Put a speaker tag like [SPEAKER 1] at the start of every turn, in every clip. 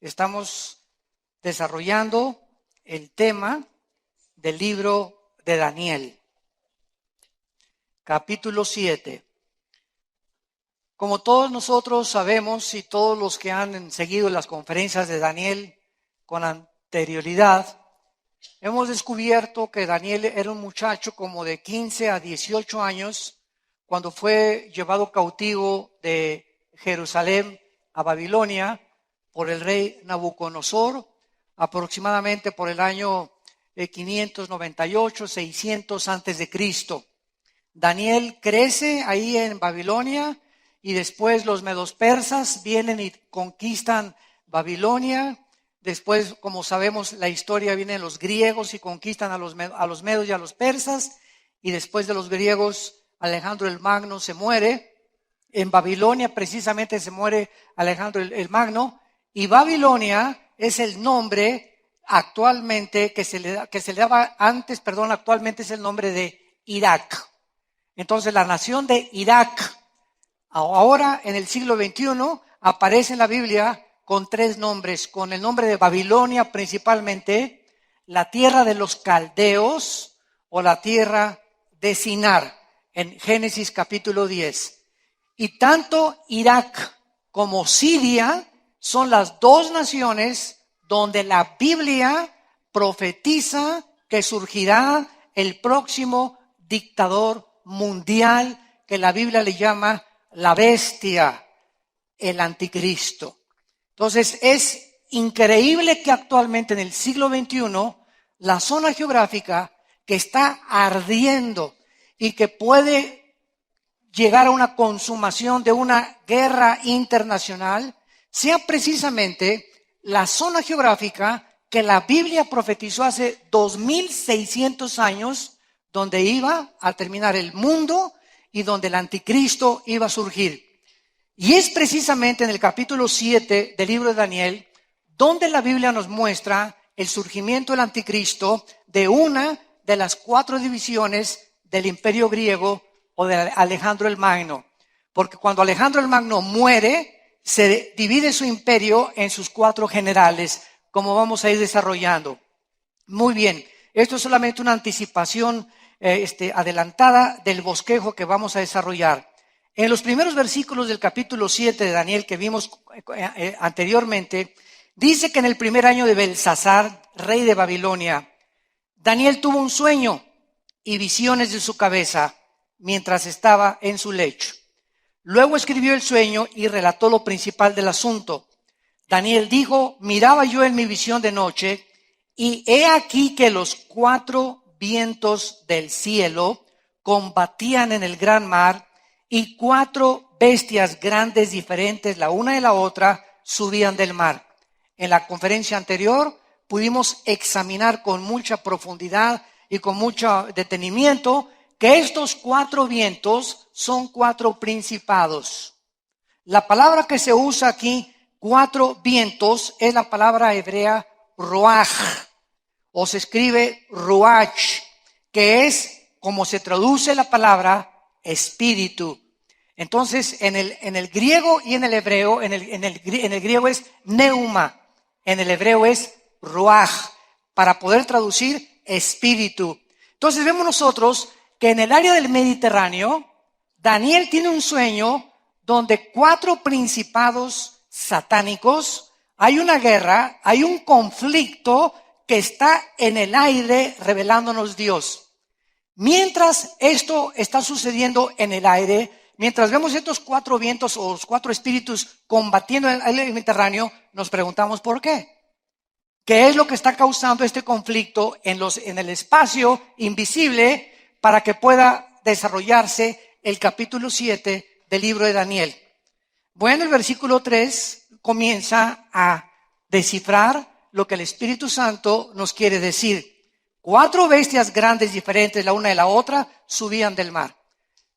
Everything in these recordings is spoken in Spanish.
[SPEAKER 1] Estamos desarrollando el tema del libro de Daniel, capítulo 7. Como todos nosotros sabemos y todos los que han seguido las conferencias de Daniel con anterioridad, hemos descubierto que Daniel era un muchacho como de 15 a 18 años cuando fue llevado cautivo de Jerusalén a Babilonia por el rey Nabucodonosor, aproximadamente por el año 598, 600 antes de Cristo. Daniel crece ahí en Babilonia y después los medos persas vienen y conquistan Babilonia. Después, como sabemos la historia, vienen los griegos y conquistan a los medos y a los persas. Y después de los griegos, Alejandro el Magno se muere. En Babilonia precisamente se muere Alejandro el Magno. Y Babilonia es el nombre actualmente que se le daba antes, actualmente es el nombre de Irak. Entonces la nación de Irak, ahora en el siglo XXI, aparece en la Biblia con tres nombres, con el nombre de Babilonia principalmente, la tierra de los caldeos o la tierra de Sinar, en Génesis capítulo 10. Y tanto Irak como Siria son las dos naciones donde la Biblia profetiza que surgirá el próximo dictador mundial que la Biblia le llama la bestia, el anticristo. Entonces es increíble que actualmente en el siglo XXI la zona geográfica que está ardiendo y que puede llegar a una consumación de una guerra internacional sea precisamente la zona geográfica que la Biblia profetizó hace 2600 años, donde iba a terminar el mundo y donde el anticristo iba a surgir. Y es precisamente en el capítulo 7 del libro de Daniel donde la Biblia nos muestra el surgimiento del anticristo de una de las 4 divisiones del imperio griego o de Alejandro el Magno. Porque cuando Alejandro el Magno muere, se divide su imperio en sus 4 generales, como vamos a ir desarrollando. Muy bien, esto es solamente una anticipación adelantada del bosquejo que vamos a desarrollar. En los primeros versículos del capítulo 7 de Daniel que vimos anteriormente, dice que en el primer año de Belsasar, rey de Babilonia, Daniel tuvo un sueño y visiones de su cabeza mientras estaba en su lecho. Luego escribió el sueño y relató lo principal del asunto. Daniel dijo: miraba yo en mi visión de noche, y he aquí que los 4 vientos del cielo combatían en el gran mar, y 4 bestias grandes diferentes, la una de la otra, subían del mar. En la conferencia anterior pudimos examinar con mucha profundidad y con mucho detenimiento que estos 4 vientos son 4 principados. La palabra que se usa aquí, 4 vientos, es la palabra hebrea ruaj, o se escribe ruach, que es como se traduce la palabra espíritu. Entonces, en el griego y en el hebreo, en el griego es neuma, en el hebreo es ruaj, para poder traducir espíritu. Entonces vemos nosotros que en el área del Mediterráneo, Daniel tiene un sueño donde 4 principados satánicos, hay una guerra, hay un conflicto que está en el aire revelándonos Dios. Mientras esto está sucediendo en el aire, mientras vemos estos 4 vientos o los 4 espíritus combatiendo en el Mediterráneo, nos preguntamos ¿por qué? ¿Qué es lo que está causando este conflicto en el espacio invisible para que pueda desarrollarse el capítulo 7 del libro de Daniel? Bueno, el versículo 3 comienza a descifrar lo que el Espíritu Santo nos quiere decir. 4 bestias grandes diferentes, la una de la otra, subían del mar.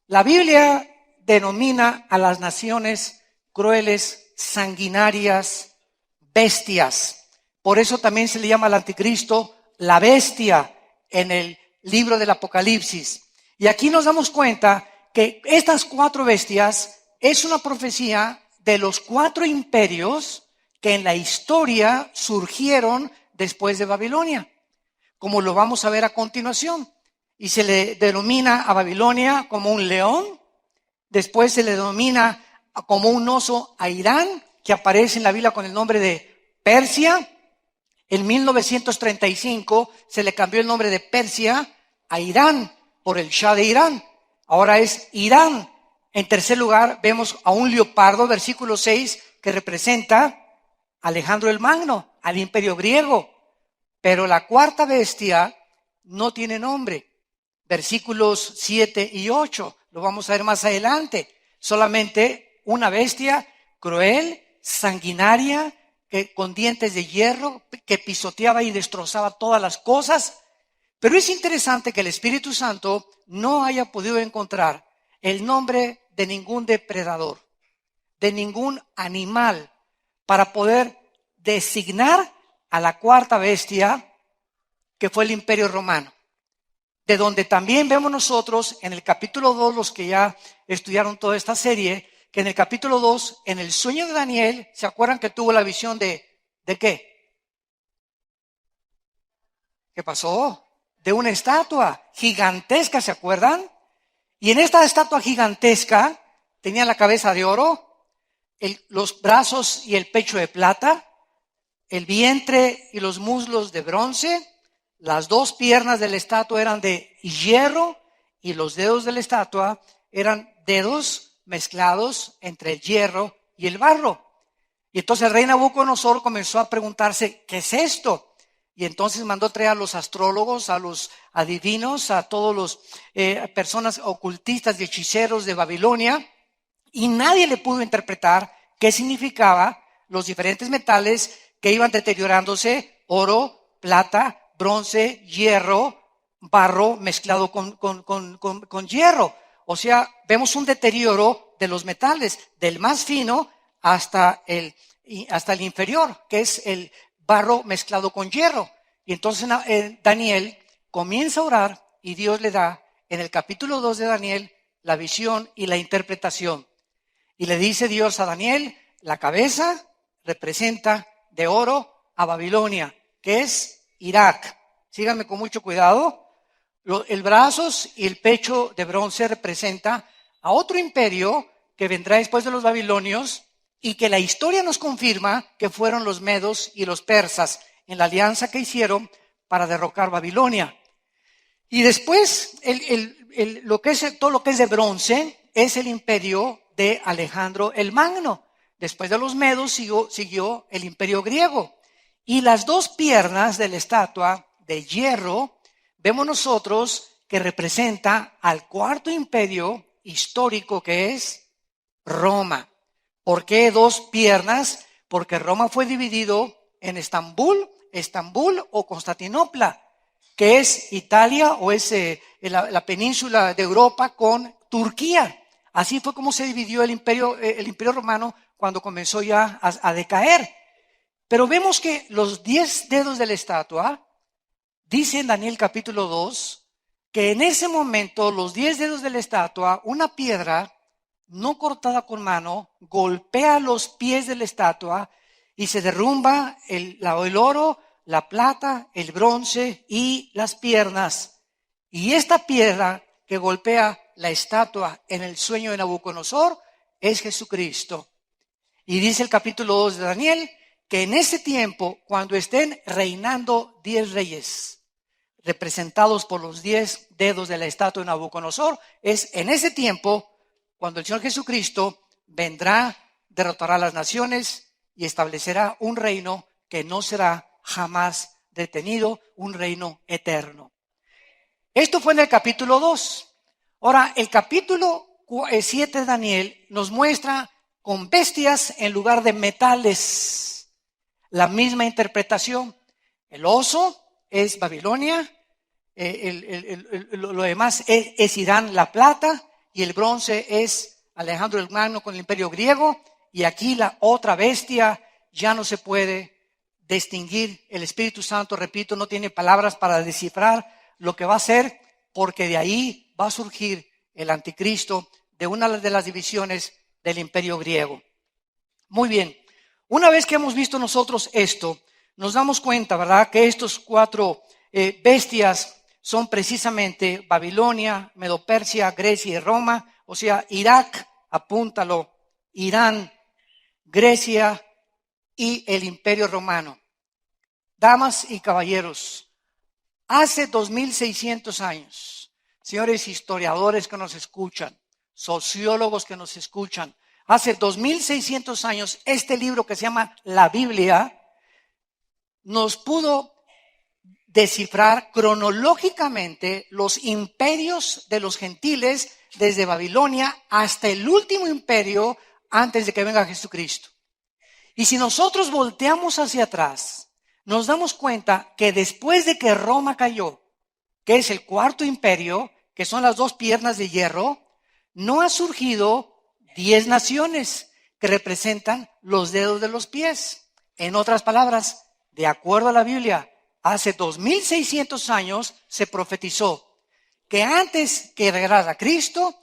[SPEAKER 1] La Biblia denomina a las naciones crueles, sanguinarias, bestias. Por eso también se le llama al anticristo la bestia en el libro del Apocalipsis. Y aquí nos damos cuenta que estas 4 bestias es una profecía de los 4 imperios que en la historia surgieron después de Babilonia, como lo vamos a ver a continuación. Y se le denomina a Babilonia como un león, después se le denomina como un oso a Irán, que aparece en la Biblia con el nombre de Persia. En 1935 se le cambió el nombre de Persia a Irán por el Shah de Irán. Ahora es Irán. En tercer lugar, vemos a un leopardo, versículo 6, que representa a Alejandro el Magno, al imperio griego. Pero la cuarta bestia no tiene nombre. Versículos 7 y 8, lo vamos a ver más adelante. Solamente una bestia cruel, sanguinaria, con dientes de hierro, que pisoteaba y destrozaba todas las cosas. Pero es interesante que el Espíritu Santo no haya podido encontrar el nombre de ningún depredador, de ningún animal, para poder designar a la cuarta bestia, que fue el Imperio Romano. De donde también vemos nosotros en el capítulo 2, los que ya estudiaron toda esta serie, que en el capítulo 2, en el sueño de Daniel, ¿se acuerdan que tuvo la visión de qué? ¿Qué pasó? De una estatua gigantesca, ¿se acuerdan? Y en esta estatua gigantesca tenía la cabeza de oro, los brazos y el pecho de plata, el vientre y los muslos de bronce, las dos piernas de la estatua eran de hierro y los dedos de la estatua eran dedos mezclados entre el hierro y el barro. Y entonces el rey Nabucodonosor comenzó a preguntarse, ¿qué es esto? Y entonces mandó traer a los astrólogos, a los adivinos, a todos los personas ocultistas y hechiceros de Babilonia, y nadie le pudo interpretar qué significaba los diferentes metales que iban deteriorándose: oro, plata, bronce, hierro, barro mezclado con hierro. O sea, vemos un deterioro de los metales, del más fino hasta el inferior, que es el barro mezclado con hierro. Y entonces Daniel comienza a orar y Dios le da en el capítulo 2 de Daniel la visión y la interpretación. Y le dice Dios a Daniel, la cabeza representa de oro a Babilonia, que es Irak. Síganme con mucho cuidado. El brazos y el pecho de bronce representa a otro imperio que vendrá después de los babilonios y que la historia nos confirma que fueron los medos y los persas en la alianza que hicieron para derrocar Babilonia. Y después todo lo que es de bronce es el imperio de Alejandro el Magno. Después de los medos siguió el imperio griego. Y las dos piernas de la estatua de hierro, vemos nosotros que representa al cuarto imperio histórico, que es Roma. ¿Por qué dos piernas? Porque Roma fue dividido en Estambul o Constantinopla, que es Italia o es la península de Europa con Turquía. Así fue como se dividió el imperio romano cuando comenzó ya a decaer. Pero vemos que los 10 dedos de la estatua, dice en Daniel capítulo 2, que en ese momento los 10 dedos de la estatua, una piedra no cortada con mano, golpea los pies de la estatua y se derrumba el oro, la plata, el bronce y las piernas. Y esta piedra que golpea la estatua en el sueño de Nabucodonosor es Jesucristo. Y dice el capítulo 2 de Daniel que en ese tiempo, cuando estén reinando 10 reyes, representados por los 10 dedos de la estatua de Nabucodonosor, es en ese tiempo cuando el Señor Jesucristo vendrá, derrotará a las naciones y establecerá un reino que no será jamás detenido, un reino eterno. Esto fue en el capítulo 2. Ahora, el capítulo 7 de Daniel nos muestra con bestias en lugar de metales. La misma interpretación. El oso es Babilonia, lo demás es Irán, la plata, y el bronce es Alejandro el Magno con el imperio griego, y aquí la otra bestia ya no se puede distinguir. El Espíritu Santo, repito, no tiene palabras para descifrar lo que va a ser, porque de ahí va a surgir el anticristo de una de las divisiones del imperio griego. Muy bien, Una vez que hemos visto nosotros esto, nos damos cuenta, ¿verdad?, que estos cuatro bestias son precisamente Babilonia, Medo-Persia, Grecia y Roma. O sea, Irak, apúntalo, Irán, Grecia y el Imperio Romano. Damas y caballeros, hace 2600 años, señores historiadores que nos escuchan, sociólogos que nos escuchan, hace 2600 años este libro que se llama la Biblia nos pudo descifrar cronológicamente los imperios de los gentiles desde Babilonia hasta el último imperio antes de que venga Jesucristo. Y si nosotros volteamos hacia atrás, nos damos cuenta que después de que Roma cayó, que es el cuarto imperio, que son las dos piernas de hierro, no ha surgido 10 naciones que representan los dedos de los pies. En otras palabras, de acuerdo a la Biblia, hace 2600 años se profetizó que antes que llegara Cristo,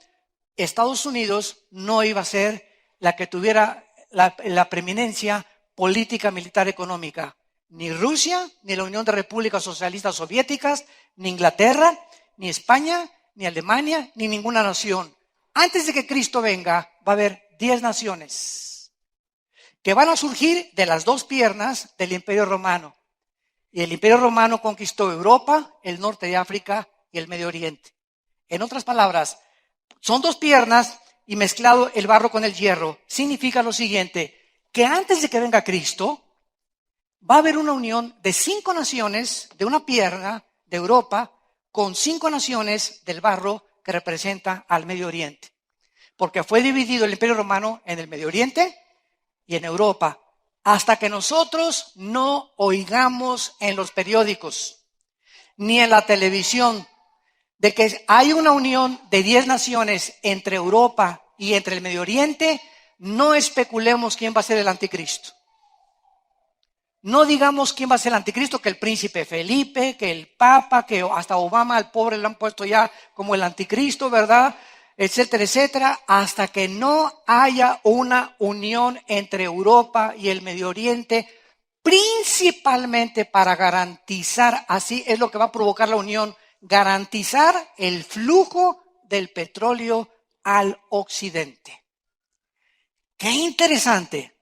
[SPEAKER 1] Estados Unidos no iba a ser la que tuviera la preeminencia política, militar, económica. Ni Rusia, ni la Unión de Repúblicas Socialistas Soviéticas, ni Inglaterra, ni España, ni Alemania, ni ninguna nación. Antes de que Cristo venga, va a haber 10 naciones que van a surgir de las dos piernas del Imperio Romano. Y el Imperio Romano conquistó Europa, el norte de África y el Medio Oriente. En otras palabras, son dos piernas y mezclado el barro con el hierro. Significa lo siguiente, que antes de que venga Cristo, va a haber una unión de 5 naciones de una pierna de Europa con 5 naciones del barro que representa al Medio Oriente. Porque fue dividido el Imperio Romano en el Medio Oriente y en Europa, hasta que nosotros no oigamos en los periódicos ni en la televisión de que hay una unión de 10 naciones entre Europa y entre el Medio Oriente, no especulemos quién va a ser el anticristo. No digamos quién va a ser el anticristo, que el príncipe Felipe, que el papa, que hasta Obama al pobre le han puesto ya como el anticristo, ¿verdad?, etcétera, etcétera, hasta que no haya una unión entre Europa y el Medio Oriente, principalmente para garantizar, así es lo que va a provocar la unión, garantizar el flujo del petróleo al occidente. Qué interesante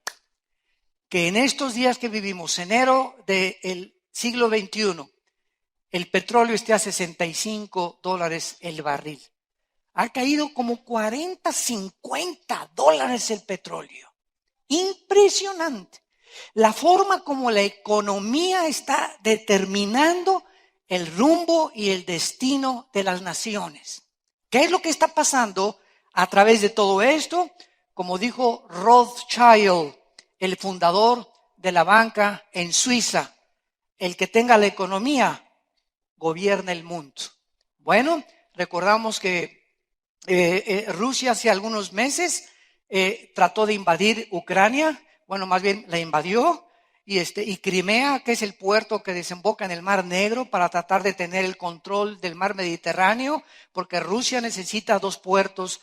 [SPEAKER 1] que en estos días que vivimos, enero del siglo XXI, el petróleo esté a $65 el barril. Ha caído como 40, 50 dólares el petróleo. Impresionante. La forma como la economía está determinando el rumbo y el destino de las naciones. ¿Qué es lo que está pasando a través de todo esto? Como dijo Rothschild, el fundador de la banca en Suiza, el que tenga la economía gobierna el mundo. Bueno, recordamos que Rusia hace algunos meses trató de invadir Ucrania, bueno, más bien la invadió, y Crimea, que es el puerto que desemboca en el Mar Negro, para tratar de tener el control del mar Mediterráneo, porque Rusia necesita 2 puertos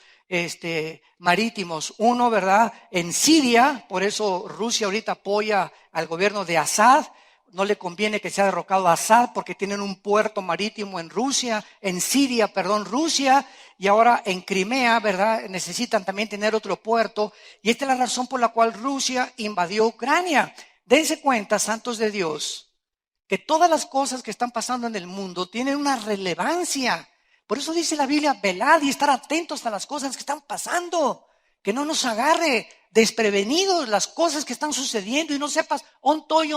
[SPEAKER 1] marítimos. Uno, ¿verdad?, en Siria, por eso Rusia ahorita apoya al gobierno de Assad. No le conviene que sea derrocado a Assad porque tienen un puerto marítimo en Siria, Rusia, y ahora en Crimea, ¿verdad?, necesitan también tener otro puerto. Y esta es la razón por la cual Rusia invadió Ucrania. Dense cuenta, santos de Dios, que todas las cosas que están pasando en el mundo tienen una relevancia. Por eso dice la Biblia, velad y estar atentos a las cosas que están pasando. Que no nos agarre desprevenidos las cosas que están sucediendo y no sepas, ontoy.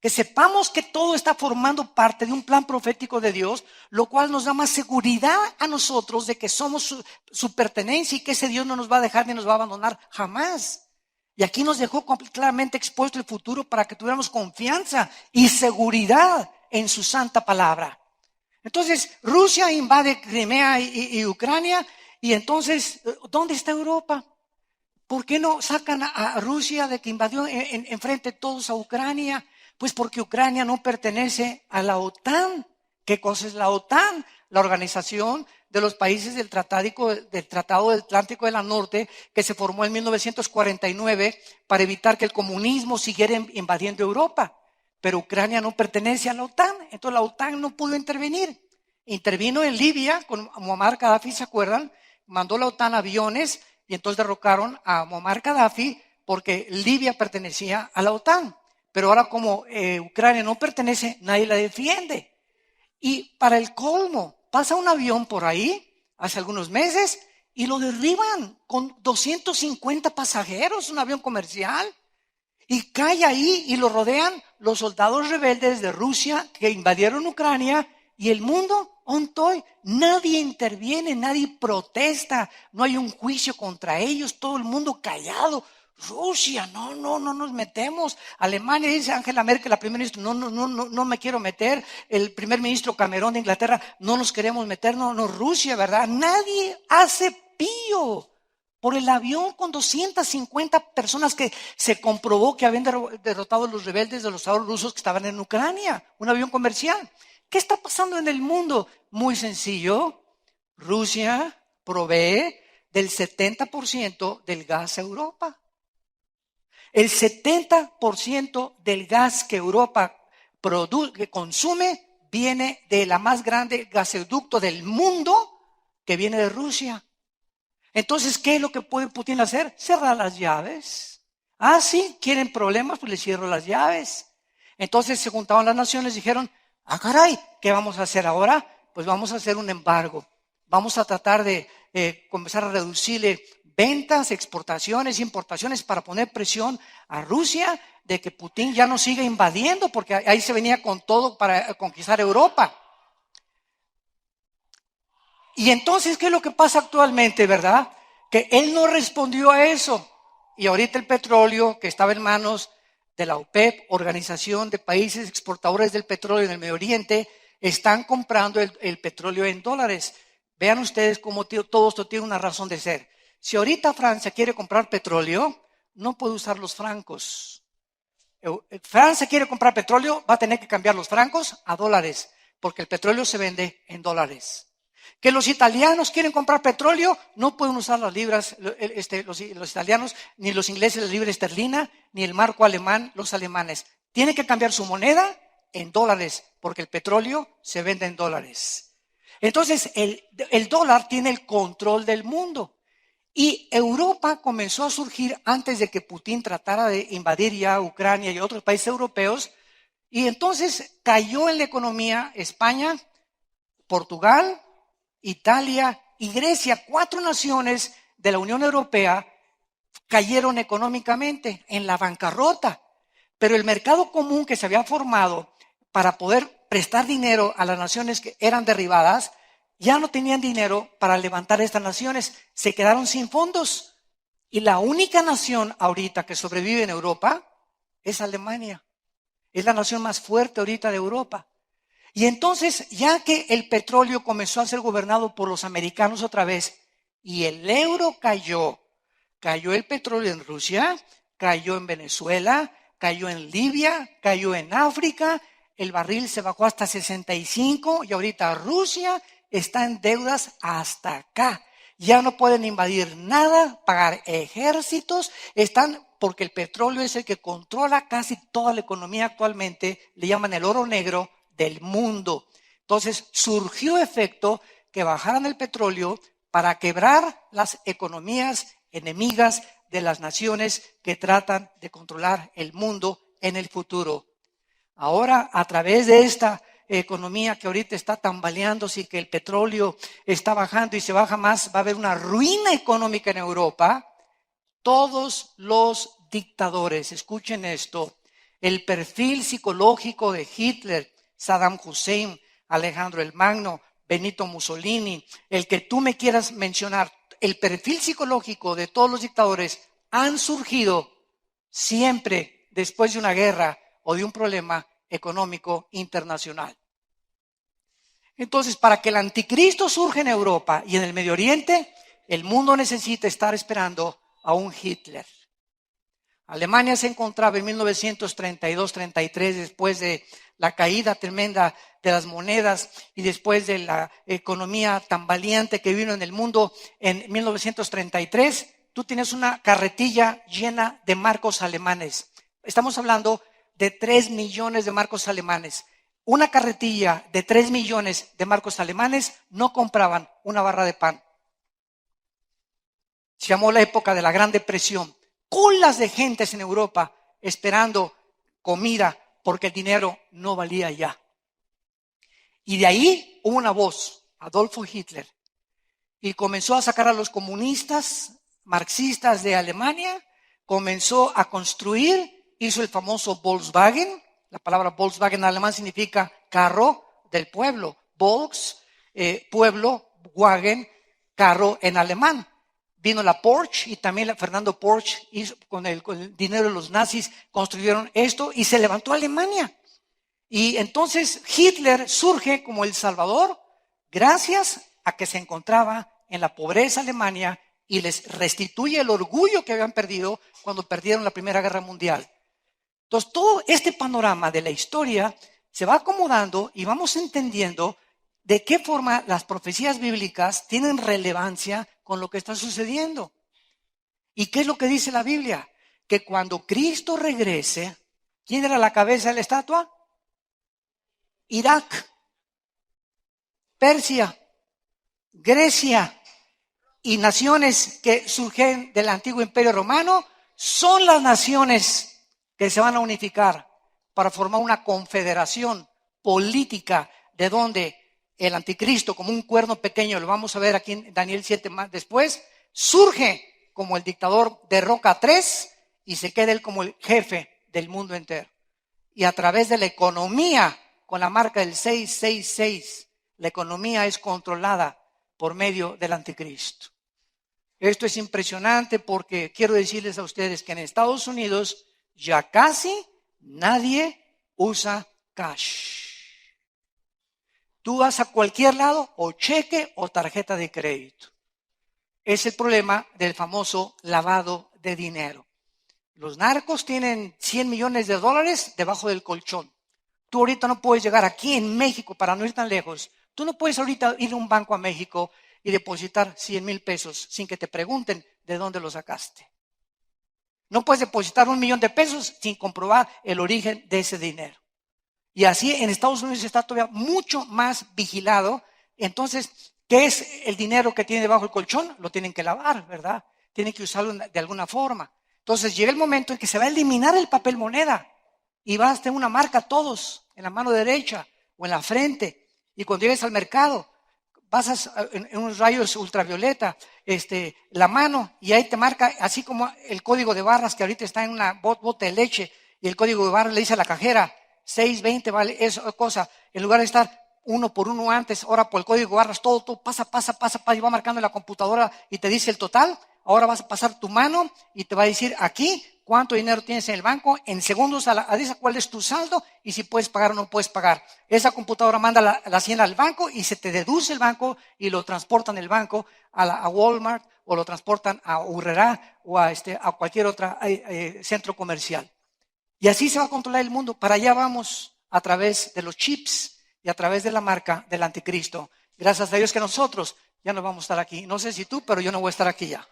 [SPEAKER 1] Que sepamos que todo está formando parte de un plan profético de Dios, lo cual nos da más seguridad a nosotros de que somos su pertenencia y que ese Dios no nos va a dejar ni nos va a abandonar jamás. Y aquí nos dejó claramente expuesto el futuro para que tuviéramos confianza y seguridad en su santa palabra. Entonces, Rusia invade Crimea y Ucrania, y entonces, ¿dónde está Europa? ¿Por qué no sacan a Rusia de que invadió enfrente todos a Ucrania? Pues porque Ucrania no pertenece a la OTAN. ¿Qué cosa es la OTAN? La Organización de los países del Tratado del Atlántico del Norte, que se formó en 1949 para evitar que el comunismo siguiera invadiendo Europa. Pero Ucrania no pertenece a la OTAN, entonces la OTAN no pudo intervenir. Intervino en Libia con Muammar Gaddafi, ¿se acuerdan? Mandó la OTAN aviones y entonces derrocaron a Muammar Gaddafi porque Libia pertenecía a la OTAN. Pero ahora como Ucrania no pertenece, nadie la defiende. Y para el colmo, pasa un avión por ahí hace algunos meses y lo derriban con 250 pasajeros, un avión comercial. Y cae ahí y lo rodean los soldados rebeldes de Rusia que invadieron Ucrania y el mundo, ontoy, nadie interviene, nadie protesta, no hay un juicio contra ellos, todo el mundo callado. Rusia, no nos metemos. Alemania, dice Angela Merkel, la primera ministra, no me quiero meter. El primer ministro Cameron de Inglaterra, no nos queremos meter, no, Rusia, ¿verdad? Nadie hace pío por el avión con 250 personas que se comprobó que habían derrotado a los rebeldes de los estados rusos que estaban en Ucrania, un avión comercial. ¿Qué está pasando en el mundo? Muy sencillo. Rusia provee del 70% del gas a Europa. El 70% del gas que Europa que consume viene de la más grande gasoducto del mundo, que viene de Rusia. Entonces, ¿qué es lo que puede Putin hacer? Cerrar las llaves. Ah, sí, quieren problemas, pues les cierro las llaves. Entonces se juntaron las naciones y dijeron, ah, caray, ¿qué vamos a hacer ahora? Pues vamos a hacer un embargo. Vamos a tratar de comenzar a reducirle ventas, exportaciones, importaciones para poner presión a Rusia de que Putin ya no siga invadiendo, porque ahí se venía con todo para conquistar Europa. Y entonces, ¿qué es lo que pasa actualmente, verdad? Que él no respondió a eso. Y ahorita el petróleo que estaba en manos de la OPEP, Organización de Países Exportadores del Petróleo en el Medio Oriente, están comprando el petróleo en dólares. Vean ustedes cómo todo esto tiene una razón de ser. Si ahorita Francia quiere comprar petróleo, no puede usar los francos. Francia quiere comprar petróleo, va a tener que cambiar los francos a dólares, porque el petróleo se vende en dólares. Que los italianos quieren comprar petróleo, no pueden usar las libras, los italianos, ni los ingleses la libra esterlina, ni el marco alemán, los alemanes. Tienen que cambiar su moneda en dólares, porque el petróleo se vende en dólares. Entonces, el dólar tiene el control del mundo. Y Europa comenzó a surgir antes de que Putin tratara de invadir ya Ucrania y otros países europeos. Y entonces cayó en la economía España, Portugal, Italia y Grecia, 4 naciones de la Unión Europea, cayeron económicamente en la bancarrota. Pero el mercado común que se había formado para poder prestar dinero a las naciones que eran derribadas, ya no tenían dinero para levantar estas naciones, se quedaron sin fondos. Y la única nación ahorita que sobrevive en Europa es Alemania. Es la nación más fuerte ahorita de Europa. Y entonces, ya que el petróleo comenzó a ser gobernado por los americanos otra vez y el euro cayó el petróleo en Rusia, cayó en Venezuela, cayó en Libia, cayó en África, el barril se bajó hasta 65 y ahorita Rusia está en deudas hasta acá. Ya no pueden invadir nada, pagar ejércitos, están porque el petróleo es el que controla casi toda la economía actualmente, le llaman el oro negro del mundo. Entonces surgió efecto que bajaran el petróleo para quebrar las economías enemigas de las naciones que tratan de controlar el mundo en el futuro. Ahora, a través de esta economía que ahorita está tambaleándose y que el petróleo está bajando y se baja más, va a haber una ruina económica en Europa. Todos los dictadores, escuchen esto, el perfil psicológico de Hitler, Saddam Hussein, Alejandro el Magno, Benito Mussolini, el que tú me quieras mencionar, el perfil psicológico de todos los dictadores han surgido siempre después de una guerra o de un problema económico internacional. Entonces, para que el anticristo surja en Europa y en el Medio Oriente, el mundo necesita estar esperando a un Hitler. Alemania se encontraba en 1932-33, después de la caída tremenda de las monedas y después de la economía tambaleante que vino en el mundo en 1933. Tú tienes una carretilla llena de marcos alemanes. Estamos hablando de 3 millones de marcos alemanes. Una carretilla de 3 millones de marcos alemanes no compraban una barra de pan. Se llamó la época de la Gran Depresión. Colas de gentes en Europa esperando comida porque el dinero no valía ya. Y de ahí hubo una voz, Adolfo Hitler, y comenzó a sacar a los comunistas, marxistas de Alemania, comenzó a construir, hizo el famoso Volkswagen. La palabra Volkswagen en alemán significa carro del pueblo. Volks, pueblo, Wagen, carro en alemán. Vino la Porsche y también Fernando Porsche hizo, con el dinero de los nazis construyeron esto y se levantó Alemania. Y entonces Hitler surge como el salvador gracias a que se encontraba en la pobreza Alemania y les restituye el orgullo que habían perdido cuando perdieron la Primera Guerra Mundial. Entonces todo este panorama de la historia se va acomodando y vamos entendiendo de qué forma las profecías bíblicas tienen relevancia con lo que está sucediendo. ¿Y qué es lo que dice la Biblia? Que cuando Cristo regrese, ¿quién era la cabeza de la estatua? Irak, Persia, Grecia y naciones que surgen del antiguo imperio romano son las naciones que se van a unificar para formar una confederación política de donde el anticristo, como un cuerno pequeño, lo vamos a ver aquí en Daniel 7 más después, surge como el dictador, derroca a 3 y se queda él como el jefe del mundo entero. Y a través de la economía, con la marca del 666, la economía es controlada por medio del anticristo. Esto es impresionante porque quiero decirles a ustedes que en Estados Unidos ya casi nadie usa cash. Tú vas a cualquier lado o cheque o tarjeta de crédito. Es el problema del famoso lavado de dinero. Los narcos tienen 100 millones de dólares debajo del colchón. Tú ahorita no puedes llegar aquí en México, para no ir tan lejos. Tú no puedes ahorita ir a un banco a México y depositar 100,000 pesos sin que te pregunten de dónde lo sacaste. No puedes depositar 1,000,000 de pesos sin comprobar el origen de ese dinero. Y así en Estados Unidos está todavía mucho más vigilado. Entonces, ¿qué es el dinero que tiene debajo del colchón? Lo tienen que lavar, ¿verdad? Tienen que usarlo de alguna forma. Entonces llega el momento en que se va a eliminar el papel moneda y vas a tener una marca todos en la mano derecha o en la frente. Y cuando llegues al mercado, pasas en unos rayos ultravioleta la mano y ahí te marca, así como el código de barras que ahorita está en una bota de leche y el código de barras le dice a la cajera, 620 vale esa cosa, en lugar de estar uno por uno antes, ahora por el código de barras, todo pasa, y va marcando en la computadora y te dice el total. Ahora vas a pasar tu mano y te va a decir aquí cuánto dinero tienes en el banco, en segundos dice cuál es tu saldo y si puedes pagar o no puedes pagar. Esa computadora manda la hacienda al banco y se te deduce el banco y lo transportan el banco a Walmart o lo transportan a Urrera o a cualquier otro centro comercial. Y así se va a controlar el mundo. Para allá vamos a través de los chips y a través de la marca del anticristo. Gracias a Dios que nosotros ya no vamos a estar aquí. No sé si tú, pero yo no voy a estar aquí ya.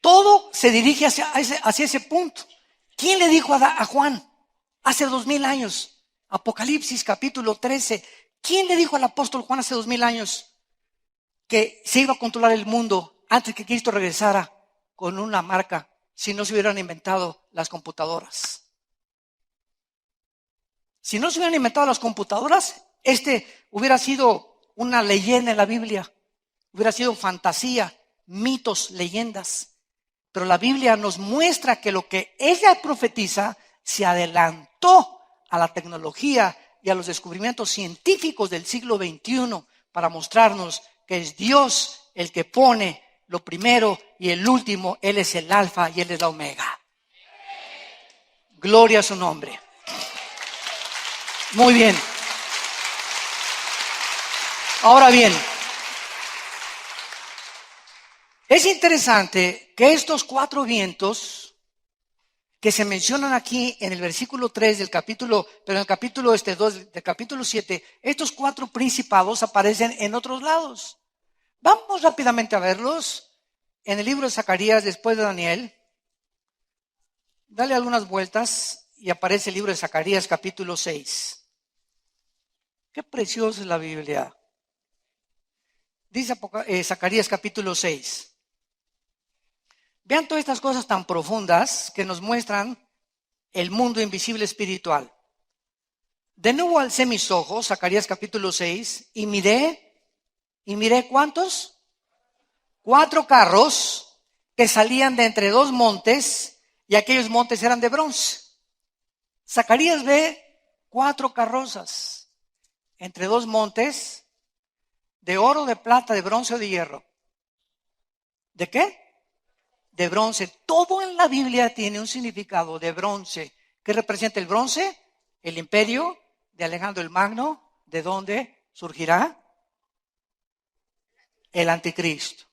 [SPEAKER 1] Todo se dirige hacia ese punto. ¿Quién le dijo a Juan hace 2000 años? Apocalipsis capítulo 13. ¿Quién le dijo al apóstol Juan hace 2000 años que se iba a controlar el mundo antes que Cristo regresara con una marca si no se hubieran inventado las computadoras? Si no se hubieran inventado las computadoras, hubiera sido una leyenda en la Biblia. Hubiera sido fantasía, mitos, leyendas. Pero la Biblia nos muestra que lo que ella profetiza se adelantó a la tecnología y a los descubrimientos científicos del siglo XXI para mostrarnos que es Dios el que pone lo primero y el último. Él es el alfa y Él es la omega. Gloria a su nombre. Muy bien. Ahora bien, Es interesante que estos 4 vientos que se mencionan aquí en el versículo 3 del capítulo, pero en el capítulo 2 del capítulo 7, estos 4 principados aparecen en otros lados. Vamos rápidamente a verlos en el libro de Zacarías después de Daniel. Dale algunas vueltas y aparece el libro de Zacarías capítulo 6. Qué preciosa es la Biblia. Dice Zacarías capítulo 6. Vean todas estas cosas tan profundas que nos muestran el mundo invisible espiritual. De nuevo alcé mis ojos, Zacarías capítulo 6, y miré ¿cuántos? 4 carros que salían de entre 2 montes, y aquellos montes eran de bronce. Zacarías ve 4 carrozas entre 2 montes, de oro, de plata, de bronce o de hierro. ¿De qué? De bronce. Todo en la Biblia tiene un significado de bronce. ¿Qué representa el bronce? El imperio de Alejandro el Magno. ¿De dónde surgirá? El anticristo.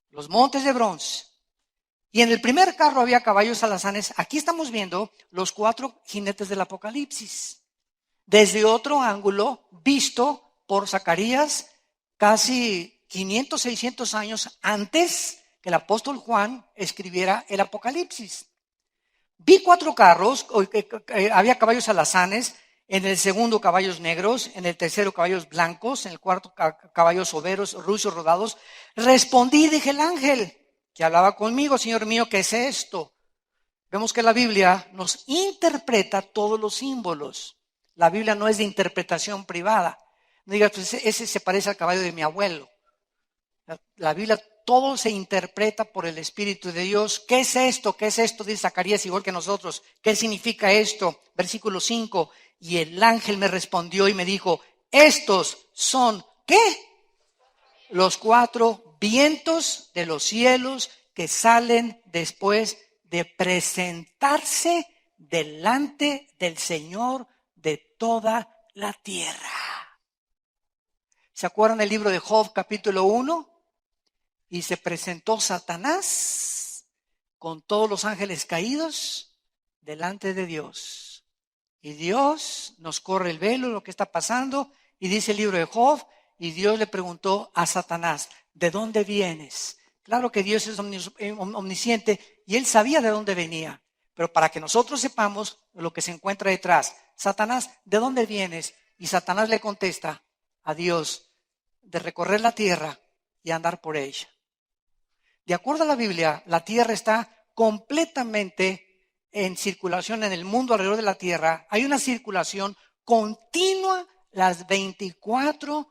[SPEAKER 1] Los montes de bronce. Y en el primer carro había caballos alazanes. Aquí estamos viendo los 4 jinetes del Apocalipsis. Desde otro ángulo, visto por Zacarías casi 500, 600 años antes que el apóstol Juan escribiera el Apocalipsis. Vi 4 carros, había caballos alazanes, en el segundo caballos negros, en el tercero caballos blancos, en el cuarto caballos overos, rucios rodados. Respondí y dije, el ángel que hablaba conmigo, Señor mío, ¿qué es esto? Vemos que la Biblia nos interpreta todos los símbolos. La Biblia no es de interpretación privada. No digas, pues ese se parece al caballo de mi abuelo. La Biblia todo se interpreta por el Espíritu de Dios. ¿Qué es esto? ¿Qué es esto? Dice Zacarías igual que nosotros. ¿Qué significa esto? Versículo 5. Y el ángel me respondió y me dijo, estos son, ¿qué? Los 4 vientos de los cielos que salen después de presentarse delante del Señor de toda la tierra. ¿Se acuerdan del libro de Job capítulo 1? Y se presentó Satanás con todos los ángeles caídos delante de Dios. Y Dios nos corre el velo, lo que está pasando, y dice el libro de Job, y Dios le preguntó a Satanás, ¿de dónde vienes? Claro que Dios es omnisciente y él sabía de dónde venía, pero para que nosotros sepamos lo que se encuentra detrás. Satanás, ¿de dónde vienes? Y Satanás le contesta a Dios, de recorrer la tierra y andar por ella. De acuerdo a la Biblia, la tierra está completamente en circulación en el mundo alrededor de la tierra. Hay una circulación continua las 24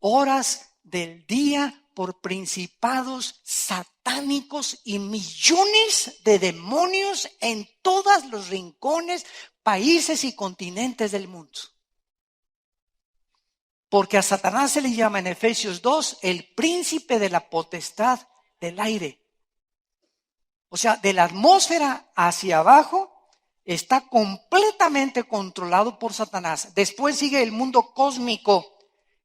[SPEAKER 1] horas del día por principados satánicos y millones de demonios en todos los rincones, países y continentes del mundo. Porque a Satanás se le llama en Efesios 2 el príncipe de la potestad del aire. O sea, de la atmósfera hacia abajo está completamente controlado por Satanás. Después sigue el mundo cósmico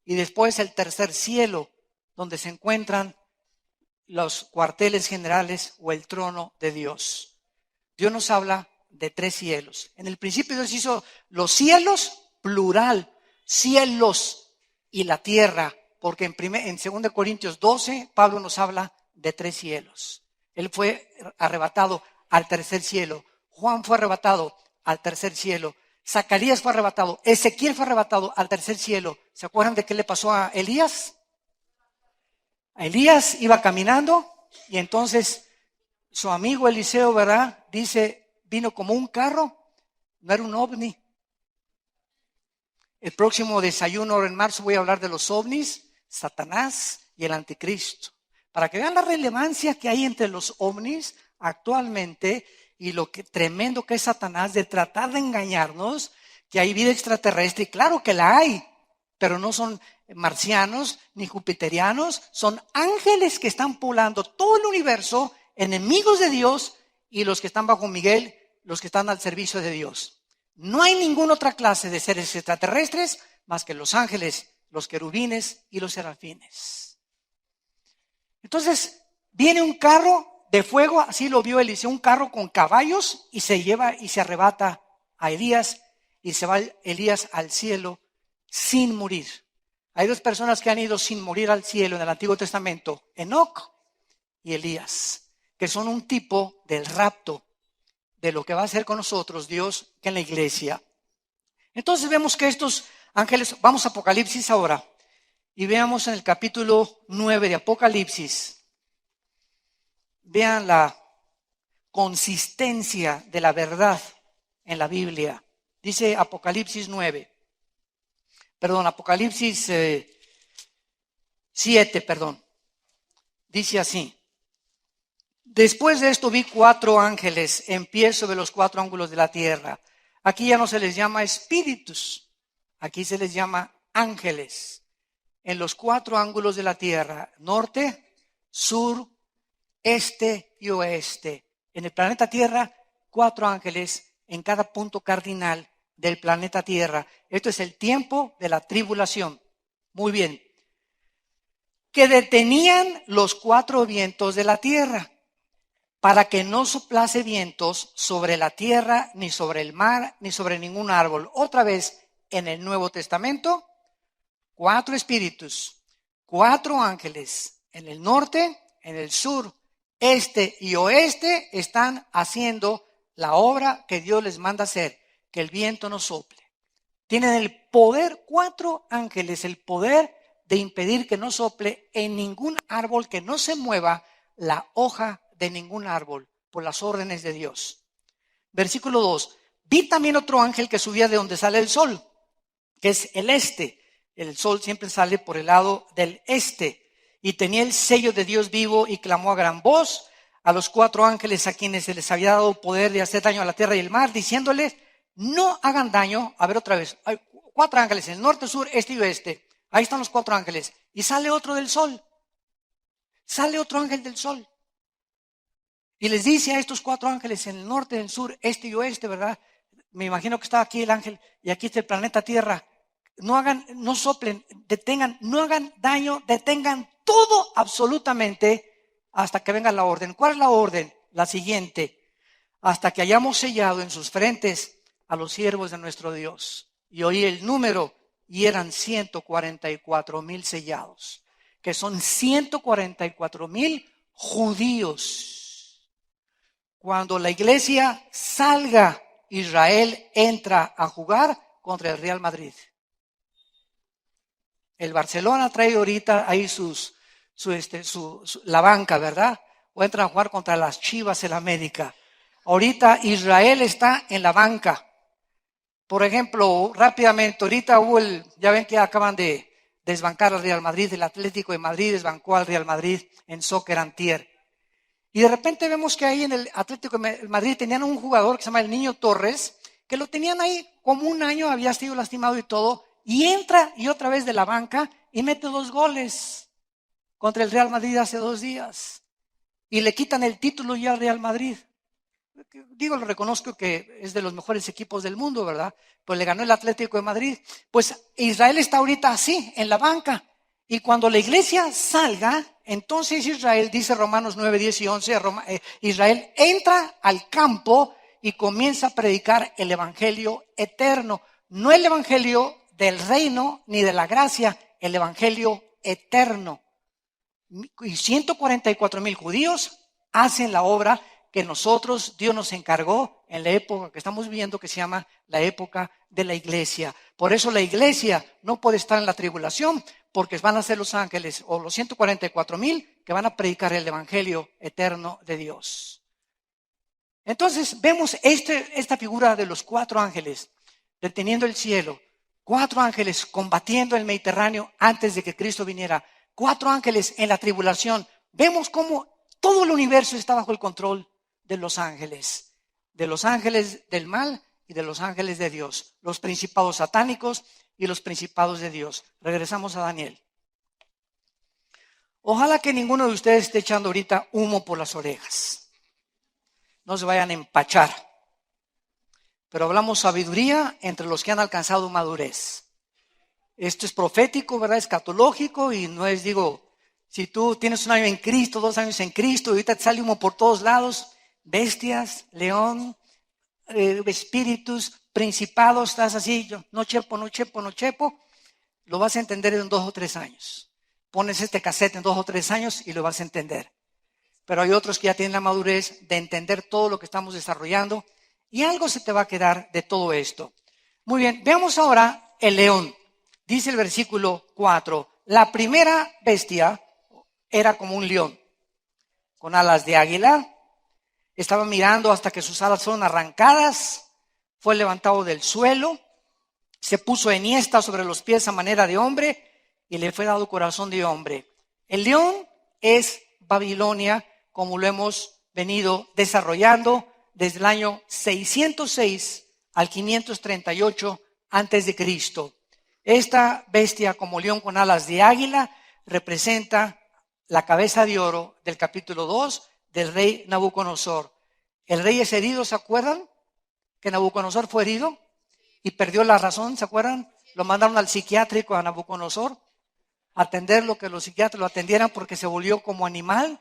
[SPEAKER 1] y después el tercer cielo, donde se encuentran los cuarteles generales o el trono de Dios. Dios nos habla de 3 cielos. En el principio Dios hizo los cielos, plural, cielos y la tierra, porque en 2 Corintios 12 Pablo nos habla de 3 cielos. Él fue arrebatado al tercer cielo. Juan fue arrebatado al tercer cielo. Zacarías fue arrebatado. Ezequiel fue arrebatado al tercer cielo. ¿Se acuerdan de qué le pasó a Elías? A Elías iba caminando y entonces su amigo Eliseo, ¿verdad? Dice, vino como un carro, no era un ovni. El próximo desayuno en marzo voy a hablar de los ovnis, Satanás y el anticristo. Para que vean la relevancia que hay entre los ovnis actualmente y lo que tremendo que es Satanás de tratar de engañarnos, que hay vida extraterrestre, y claro que la hay, pero no son marcianos ni jupiterianos, son ángeles que están poblando todo el universo, enemigos de Dios y los que están bajo Miguel, los que están al servicio de Dios. No hay ninguna otra clase de seres extraterrestres más que los ángeles, los querubines y los serafines. Entonces, viene un carro de fuego, así lo vio Eliseo, un carro con caballos, y se lleva y se arrebata a Elías, y se va Elías al cielo sin morir. Hay dos personas que han ido sin morir al cielo en el Antiguo Testamento, Enoc y Elías, que son un tipo del rapto, de lo que va a hacer con nosotros Dios en la iglesia. Entonces vemos que estos ángeles, vamos a Apocalipsis ahora, y veamos en el capítulo 9 de Apocalipsis, vean la consistencia de la verdad en la Biblia. Dice Apocalipsis 7, dice así: después de esto vi 4 ángeles en pie sobre los 4 ángulos de la tierra. Aquí ya no se les llama espíritus, aquí se les llama ángeles. En los 4 ángulos de la tierra, norte, sur, este y oeste. En el planeta Tierra, 4 ángeles en cada punto cardinal del planeta Tierra. Esto es el tiempo de la tribulación. Muy bien. Que detenían los 4 vientos de la tierra, para que no soplase vientos sobre la tierra, ni sobre el mar, ni sobre ningún árbol. Otra vez, en el Nuevo Testamento, 4 espíritus, 4 ángeles, en el norte, en el sur, este y oeste, están haciendo la obra que Dios les manda hacer, que el viento no sople. Tienen el poder, 4 ángeles, el poder de impedir que no sople en ningún árbol, que no se mueva la hoja de ningún árbol por las órdenes de Dios. Versículo 2. Vi también otro ángel que subía de donde sale el sol, que es el este. El sol siempre sale por el lado del este. Y tenía el sello de Dios vivo y clamó a gran voz a los 4 ángeles a quienes se les había dado poder de hacer daño a la tierra y el mar, diciéndoles: no hagan daño. A ver otra vez. Hay 4 ángeles en el norte, sur, este y oeste. Ahí están los 4 ángeles. Y sale otro del sol. Sale otro ángel del sol. Y les dice a estos 4 ángeles en el norte, en el sur, este y oeste, ¿verdad? Me imagino que está aquí el ángel y aquí está el planeta Tierra. No hagan, no soplen, detengan, no hagan daño, detengan todo absolutamente hasta que venga la orden. ¿Cuál es la orden? La siguiente: hasta que hayamos sellado en sus frentes a los siervos de nuestro Dios. Y oí el número y eran 144,000 sellados, que son 144,000 judíos. Cuando la iglesia salga, Israel entra a jugar contra el Real Madrid. El Barcelona trae ahorita ahí la banca, ¿verdad? O entran a jugar contra las Chivas en América. Ahorita Israel está en la banca. Por ejemplo, rápidamente, ahorita ya ven que acaban de desbancar al Real Madrid, el Atlético de Madrid desbancó al Real Madrid en soccer antier. Y de repente vemos que ahí en el Atlético de Madrid tenían un jugador que se llama el Niño Torres, que lo tenían ahí como un año, había sido lastimado y todo, y entra y otra vez de la banca y mete 2 goles contra el Real Madrid hace 2 días. Y le quitan el título ya al Real Madrid. Digo, lo reconozco que es de los mejores equipos del mundo, ¿verdad? Pues le ganó el Atlético de Madrid. Pues Israel está ahorita así, en la banca. Y cuando la iglesia salga, entonces Israel, dice Romanos 9, 10 y 11, Israel entra al campo y comienza a predicar el evangelio eterno. No el evangelio del reino ni de la gracia, el evangelio eterno. Y 144,000 judíos hacen la obra que Dios nos encargó en la época que estamos viviendo, que se llama la época de la iglesia. Por eso la iglesia no puede estar en la tribulación, porque van a ser los ángeles o los 144,000 que van a predicar el evangelio eterno de Dios. Entonces vemos esta figura de los 4 ángeles deteniendo el cielo, 4 ángeles combatiendo el Mediterráneo antes de que Cristo viniera, 4 ángeles en la tribulación. Vemos cómo todo el universo está bajo el control de los ángeles del mal y de los ángeles de Dios, los principados satánicos y los principados de Dios. Regresamos a Daniel. Ojalá que ninguno de ustedes esté echando ahorita humo por las orejas. No se vayan a empachar. Pero hablamos sabiduría entre los que han alcanzado madurez. Esto es profético, ¿verdad? Escatológico y no es, Si tú tienes un año en Cristo, 2 años en Cristo, y ahorita te sale humo por todos lados, bestias, león, espíritus, principados, estás así, yo no chepo, lo vas a entender en 2 o 3 años. Pones este cassette en 2 o 3 años y lo vas a entender. Pero hay otros que ya tienen la madurez de entender todo lo que estamos desarrollando y algo se te va a quedar de todo esto. Muy bien, veamos ahora el león. Dice el versículo 4, la primera bestia era como un león, con alas de águila. Estaba mirando hasta que sus alas fueron arrancadas, fue levantado del suelo, se puso enhiesta sobre los pies a manera de hombre y le fue dado corazón de hombre. El león es Babilonia, como lo hemos venido desarrollando desde el año 606 al 538 antes de Cristo. Esta bestia como león con alas de águila representa la cabeza de oro del capítulo 2 del rey Nabucodonosor. El rey es herido, ¿se acuerdan? Que Nabucodonosor fue herido y perdió la razón, ¿se acuerdan? Lo mandaron al psiquiátrico a Nabucodonosor a atender lo que los psiquiatras lo atendieran porque se volvió como animal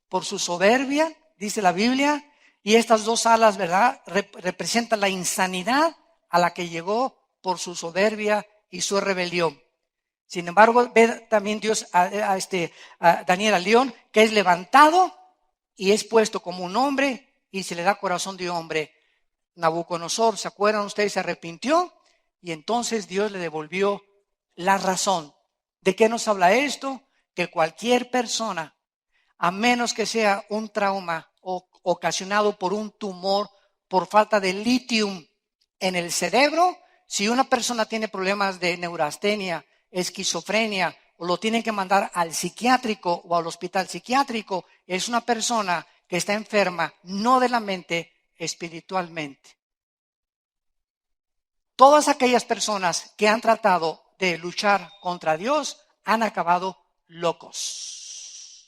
[SPEAKER 1] por su soberbia, dice la Biblia. Y estas 2 alas, ¿verdad? Representan la insanidad a la que llegó por su soberbia y su rebelión. Sin embargo, ve también Dios a Daniel al león, que es levantado y es puesto como un hombre y se le da corazón de hombre. Nabucodonosor, ¿se acuerdan ustedes? Se arrepintió y entonces Dios le devolvió la razón. ¿De qué nos habla esto? Que cualquier persona, a menos que sea un trauma ocasionado por un tumor, por falta de litio en el cerebro, si una persona tiene problemas de neurastenia, esquizofrenia, o lo tienen que mandar al psiquiátrico o al hospital psiquiátrico, es una persona que está enferma, no de la mente, espiritualmente. Todas aquellas personas que han tratado de luchar contra Dios han acabado locos.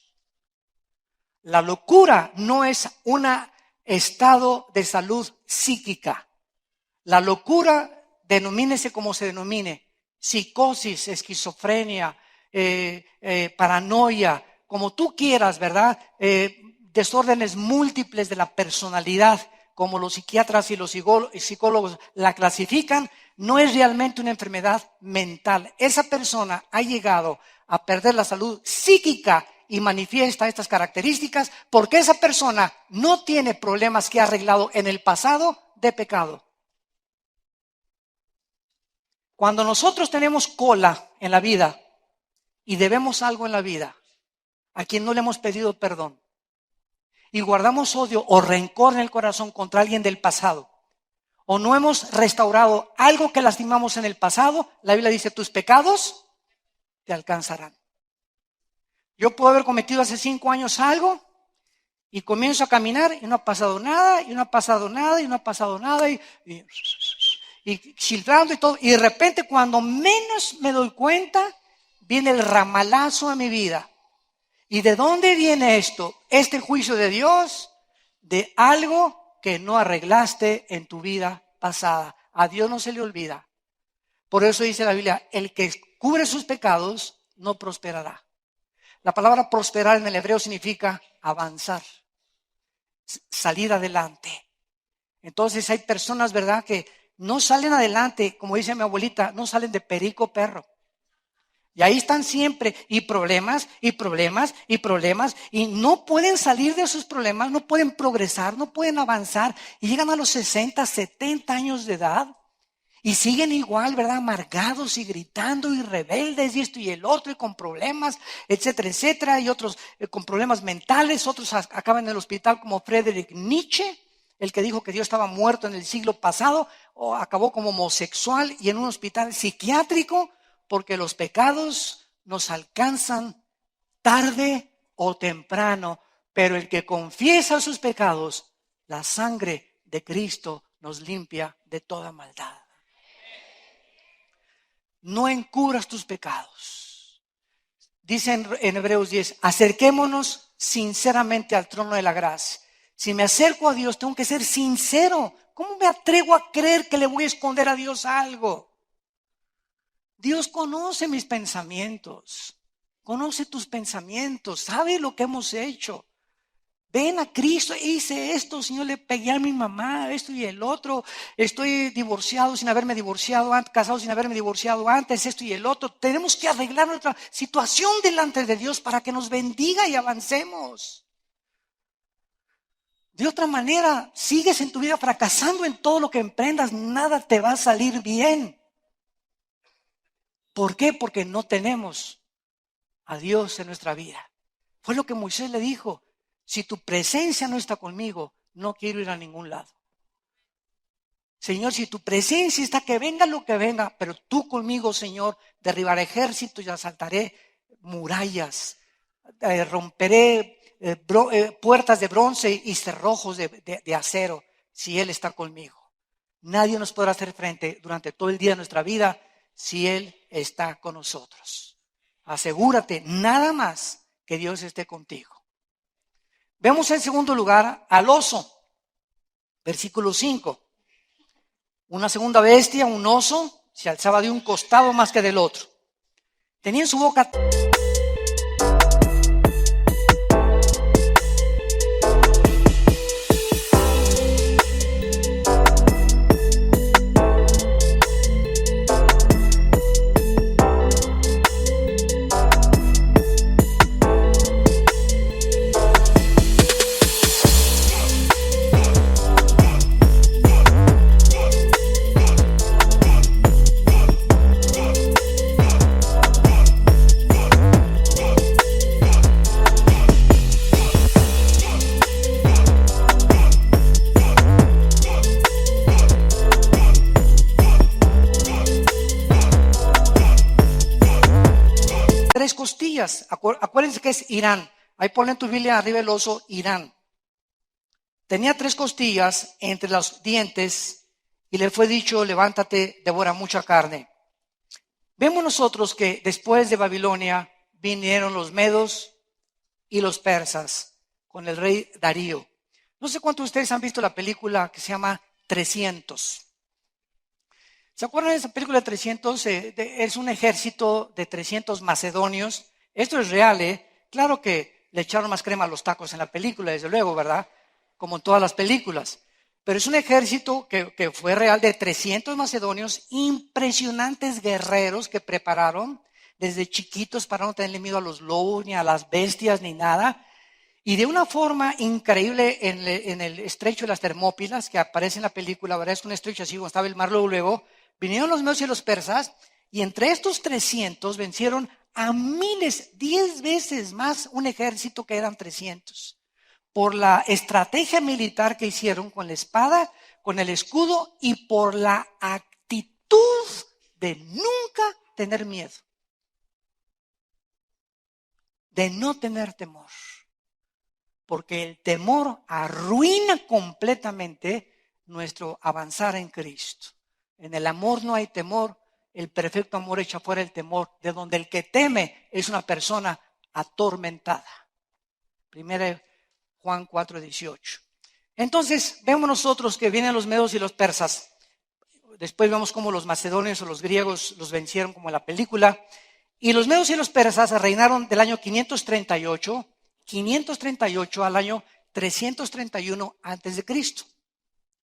[SPEAKER 1] La locura no es un estado de salud psíquica. La locura, denomínese como se denomine, psicosis, esquizofrenia, paranoia, como tú quieras, ¿verdad? Desórdenes múltiples de la personalidad, como los psiquiatras y los psicólogos la clasifican, no es realmente una enfermedad mental. Esa persona ha llegado a perder la salud psíquica y manifiesta estas características porque esa persona no tiene problemas que ha arreglado en el pasado de pecado. Cuando nosotros tenemos cola en la vida y debemos algo en la vida, a quien no le hemos pedido perdón, y guardamos odio o rencor en el corazón contra alguien del pasado, o no hemos restaurado algo que lastimamos en el pasado, la Biblia dice, tus pecados te alcanzarán. Yo puedo haber cometido hace 5 años algo y comienzo a caminar y no ha pasado nada, y no ha pasado nada, y no ha pasado nada, y childrando y todo, y de repente cuando menos me doy cuenta, viene el ramalazo a mi vida. ¿Y de dónde viene esto? Este juicio de Dios, de algo que no arreglaste en tu vida pasada. A Dios no se le olvida. Por eso dice la Biblia, el que cubre sus pecados no prosperará. La palabra prosperar en el hebreo significa avanzar, salir adelante. Entonces hay personas, ¿verdad?, que no salen adelante, como dice mi abuelita, no salen de perico perro. Y ahí están siempre, y problemas, y problemas, y problemas, y no pueden salir de sus problemas, no pueden progresar, no pueden avanzar, y llegan a los 60, 70 años de edad, y siguen igual, ¿verdad?, amargados y gritando y rebeldes, y esto y el otro, y con problemas, etcétera, etcétera, y otros con problemas mentales, otros acaban en el hospital como Friedrich Nietzsche, el que dijo que Dios estaba muerto en el siglo pasado, o acabó como homosexual y en un hospital psiquiátrico, porque los pecados nos alcanzan tarde o temprano, pero el que confiesa sus pecados, la sangre de Cristo nos limpia de toda maldad. No encubras tus pecados. Dice en Hebreos 10, acerquémonos sinceramente al trono de la gracia. Si me acerco a Dios, tengo que ser sincero. ¿Cómo me atrevo a creer que le voy a esconder a Dios algo? Dios conoce mis pensamientos. Conoce tus pensamientos, sabe lo que hemos hecho. Ven a Cristo, hice esto, Señor, le pegué a mi mamá, esto y el otro. Estoy divorciado sin haberme divorciado antes, casado sin haberme divorciado antes, esto y el otro. Tenemos que arreglar nuestra situación delante de Dios para que nos bendiga y avancemos. De otra manera, sigues en tu vida fracasando en todo lo que emprendas, nada te va a salir bien. ¿Por qué? Porque no tenemos a Dios en nuestra vida. Fue lo que Moisés le dijo: si tu presencia no está conmigo, no quiero ir a ningún lado. Señor, si tu presencia está, que venga lo que venga, pero tú conmigo, Señor, derribaré ejércitos y asaltaré murallas, romperé puertas de bronce y cerrojos de acero, si Él está conmigo. Nadie nos podrá hacer frente durante todo el día de nuestra vida si Él está con nosotros. Asegúrate nada más que Dios esté contigo. Vemos en segundo lugar al oso, versículo 5. Una segunda bestia, un oso, se alzaba de un costado más que del otro. Tenía en su boca tres costillas. Acuérdense que es Irán. Ahí ponen tu Biblia arriba el oso, Irán. Tenía tres costillas entre los dientes y le fue dicho: levántate, devora mucha carne. Vemos nosotros que después de Babilonia vinieron los medos y los persas con el rey Darío. No sé cuántos de ustedes han visto la película que se llama 300. ¿Se acuerdan de esa película de 300? Es un ejército de 300 macedonios. Esto es real, Claro que le echaron más crema a los tacos en la película, desde luego, ¿verdad? Como en todas las películas. Pero es un ejército que fue real, de 300 macedonios, impresionantes guerreros que prepararon desde chiquitos para no tenerle miedo a los lobos, ni a las bestias, ni nada. Y de una forma increíble en el estrecho de las Termópilas, que aparece en la película, ¿verdad? Es un estrecho así, como estaba el mar luego. Vinieron los medos y los persas, y entre estos 300 vencieron a miles, 10 veces más un ejército que eran 300. Por la estrategia militar que hicieron con la espada, con el escudo y por la actitud de nunca tener miedo. De no tener temor. Porque el temor arruina completamente nuestro avanzar en Cristo. En el amor no hay temor, el perfecto amor echa fuera el temor, de donde el que teme es una persona atormentada. 1 Juan 4:18. Entonces, vemos nosotros que vienen los medos y los persas. Después vemos cómo los macedonios o los griegos los vencieron, como en la película. Y los medos y los persas reinaron del año 538 al año 331 antes de Cristo.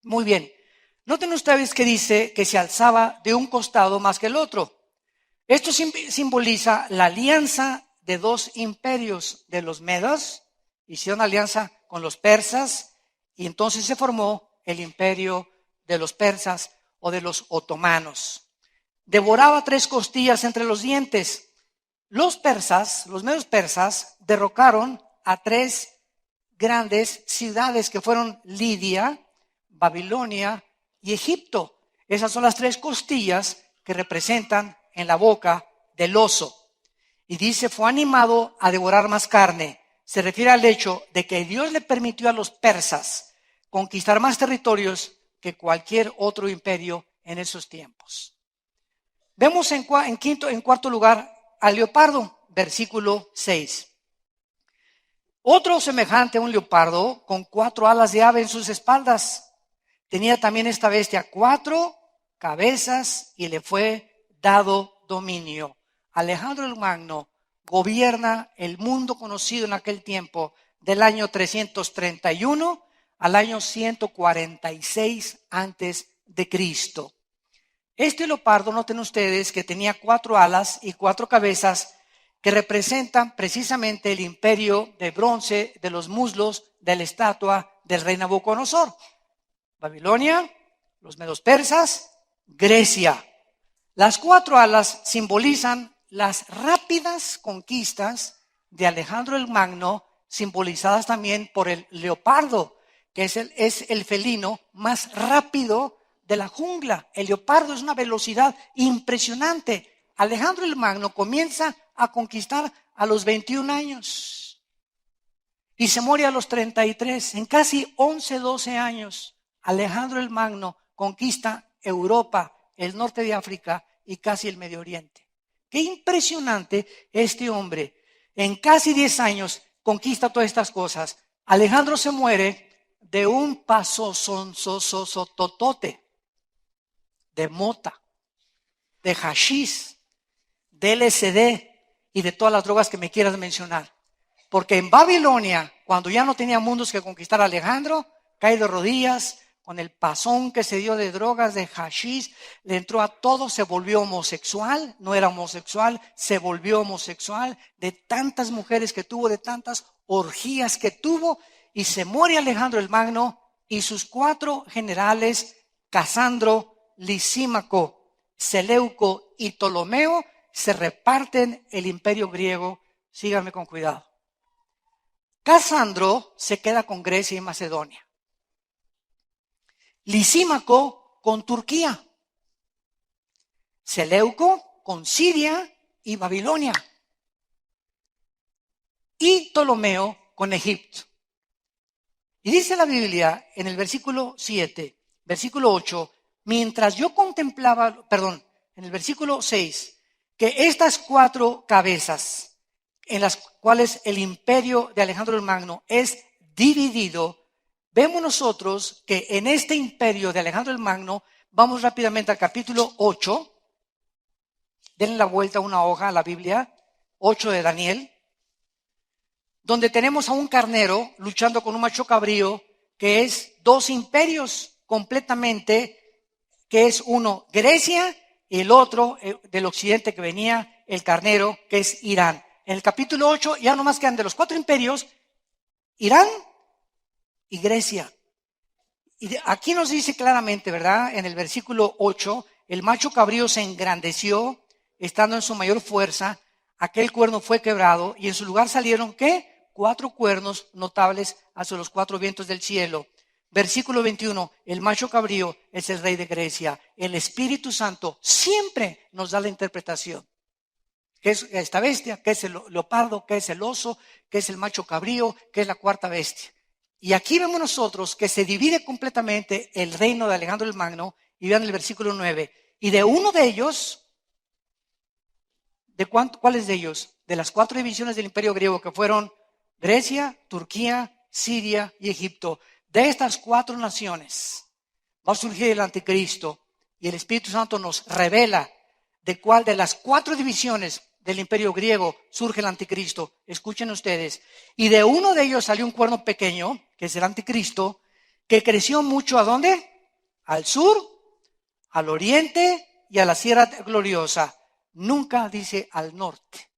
[SPEAKER 1] Muy bien. Noten ustedes que dice que se alzaba de un costado más que el otro. Esto simboliza la alianza de dos imperios de los medos. Hicieron alianza con los persas y entonces se formó el imperio de los persas o de los otomanos. Devoraba 3 costillas entre los dientes. Los persas, los medios persas, derrocaron a 3 grandes ciudades que fueron Lidia, Babilonia y Egipto. Esas son las 3 costillas que representan en la boca del oso. Y dice, fue animado a devorar más carne. Se refiere al hecho de que Dios le permitió a los persas conquistar más territorios que cualquier otro imperio en esos tiempos. Vemos en cuarto lugar al leopardo, versículo 6. Otro semejante a un leopardo con 4 alas de ave en sus espaldas. Tenía también esta bestia 4 cabezas y le fue dado dominio. Alejandro el Magno gobierna el mundo conocido en aquel tiempo del año 331 al año 146 antes de Cristo. Este leopardo, noten ustedes que tenía 4 alas y 4 cabezas que representan precisamente el imperio de bronce de los muslos de la estatua del rey Nabucodonosor. Babilonia, los medos persas, Grecia. Las 4 alas simbolizan las rápidas conquistas de Alejandro el Magno, simbolizadas también por el leopardo, que es el felino más rápido de la jungla. El leopardo es una velocidad impresionante. Alejandro el Magno comienza a conquistar a los 21 años y se muere a los 33. En casi 11, 12 años, Alejandro el Magno conquista Europa, el norte de África y casi el Medio Oriente. Qué impresionante este hombre. En casi 10 años conquista todas estas cosas. Alejandro se muere de un totote, de mota, de hashish, de LSD y de todas las drogas que me quieras mencionar. Porque en Babilonia, cuando ya no tenía mundos que conquistar, Alejandro cae de rodillas con el pasón que se dio de drogas, de hashish, le entró a todo, se volvió homosexual, no era homosexual, se volvió homosexual, de tantas mujeres que tuvo, de tantas orgías que tuvo, y se muere Alejandro el Magno y sus 4 generales, Casandro, Lisímaco, Seleuco y Ptolomeo, se reparten el imperio griego. Síganme con cuidado. Casandro se queda con Grecia y Macedonia. Lisímaco con Turquía. Seleuco con Siria y Babilonia. Y Ptolomeo con Egipto. Y dice la Biblia en el versículo 7, versículo 8, mientras yo contemplaba, en el versículo 6, que estas 4 cabezas en las cuales el imperio de Alejandro el Magno es dividido, vemos nosotros que en este imperio de Alejandro el Magno, vamos rápidamente al capítulo 8, denle la vuelta a una hoja a la Biblia, 8 de Daniel, donde tenemos a un carnero luchando con un macho cabrío, que es 2 imperios completamente, que es uno Grecia y el otro del occidente que venía, el carnero, que es Irán. En el capítulo 8 ya nomás quedan de los 4 imperios, Irán y Grecia. Y aquí nos dice claramente, ¿verdad? En el versículo 8, el macho cabrío se engrandeció, estando en su mayor fuerza, aquel cuerno fue quebrado, y en su lugar salieron, ¿qué? 4 cuernos notables hacia los 4 vientos del cielo. Versículo 21, el macho cabrío es el rey de Grecia. El Espíritu Santo siempre nos da la interpretación. ¿Qué es esta bestia? ¿Qué es el leopardo? ¿Qué es el oso? ¿Qué es el macho cabrío? ¿Qué es la 4ª bestia? Y aquí vemos nosotros que se divide completamente el reino de Alejandro el Magno. Y vean el versículo 9. Y de uno de ellos, ¿cuáles de ellos? De las 4 divisiones del imperio griego, que fueron Grecia, Turquía, Siria y Egipto. De estas 4 naciones va a surgir el anticristo, y el Espíritu Santo nos revela de cuál de las 4 divisiones del imperio griego surge el anticristo. Escuchen ustedes. Y de uno de ellos salió un cuerno pequeño, que es el anticristo, que creció mucho. ¿A dónde? Al sur, al oriente y a la sierra gloriosa. Nunca dice al norte.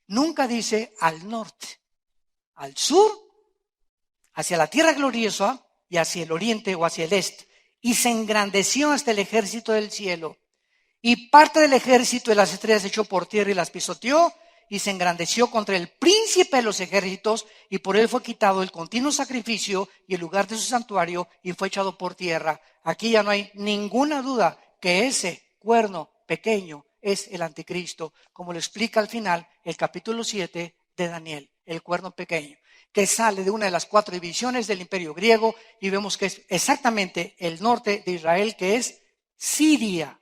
[SPEAKER 1] Nunca dice al norte. Al sur, hacia la tierra gloriosa, y hacia el oriente o hacia el este. Y se engrandeció hasta el ejército del cielo. Y parte del ejército de las estrellas se echó por tierra y las pisoteó, y se engrandeció contra el príncipe de los ejércitos, y por él fue quitado el continuo sacrificio y el lugar de su santuario, y fue echado por tierra. Aquí ya no hay ninguna duda que ese cuerno pequeño es el anticristo, como lo explica al final el capítulo 7 de Daniel, el cuerno pequeño, que sale de una de las 4 divisiones del imperio griego, y vemos que es exactamente el norte de Israel, que es Siria.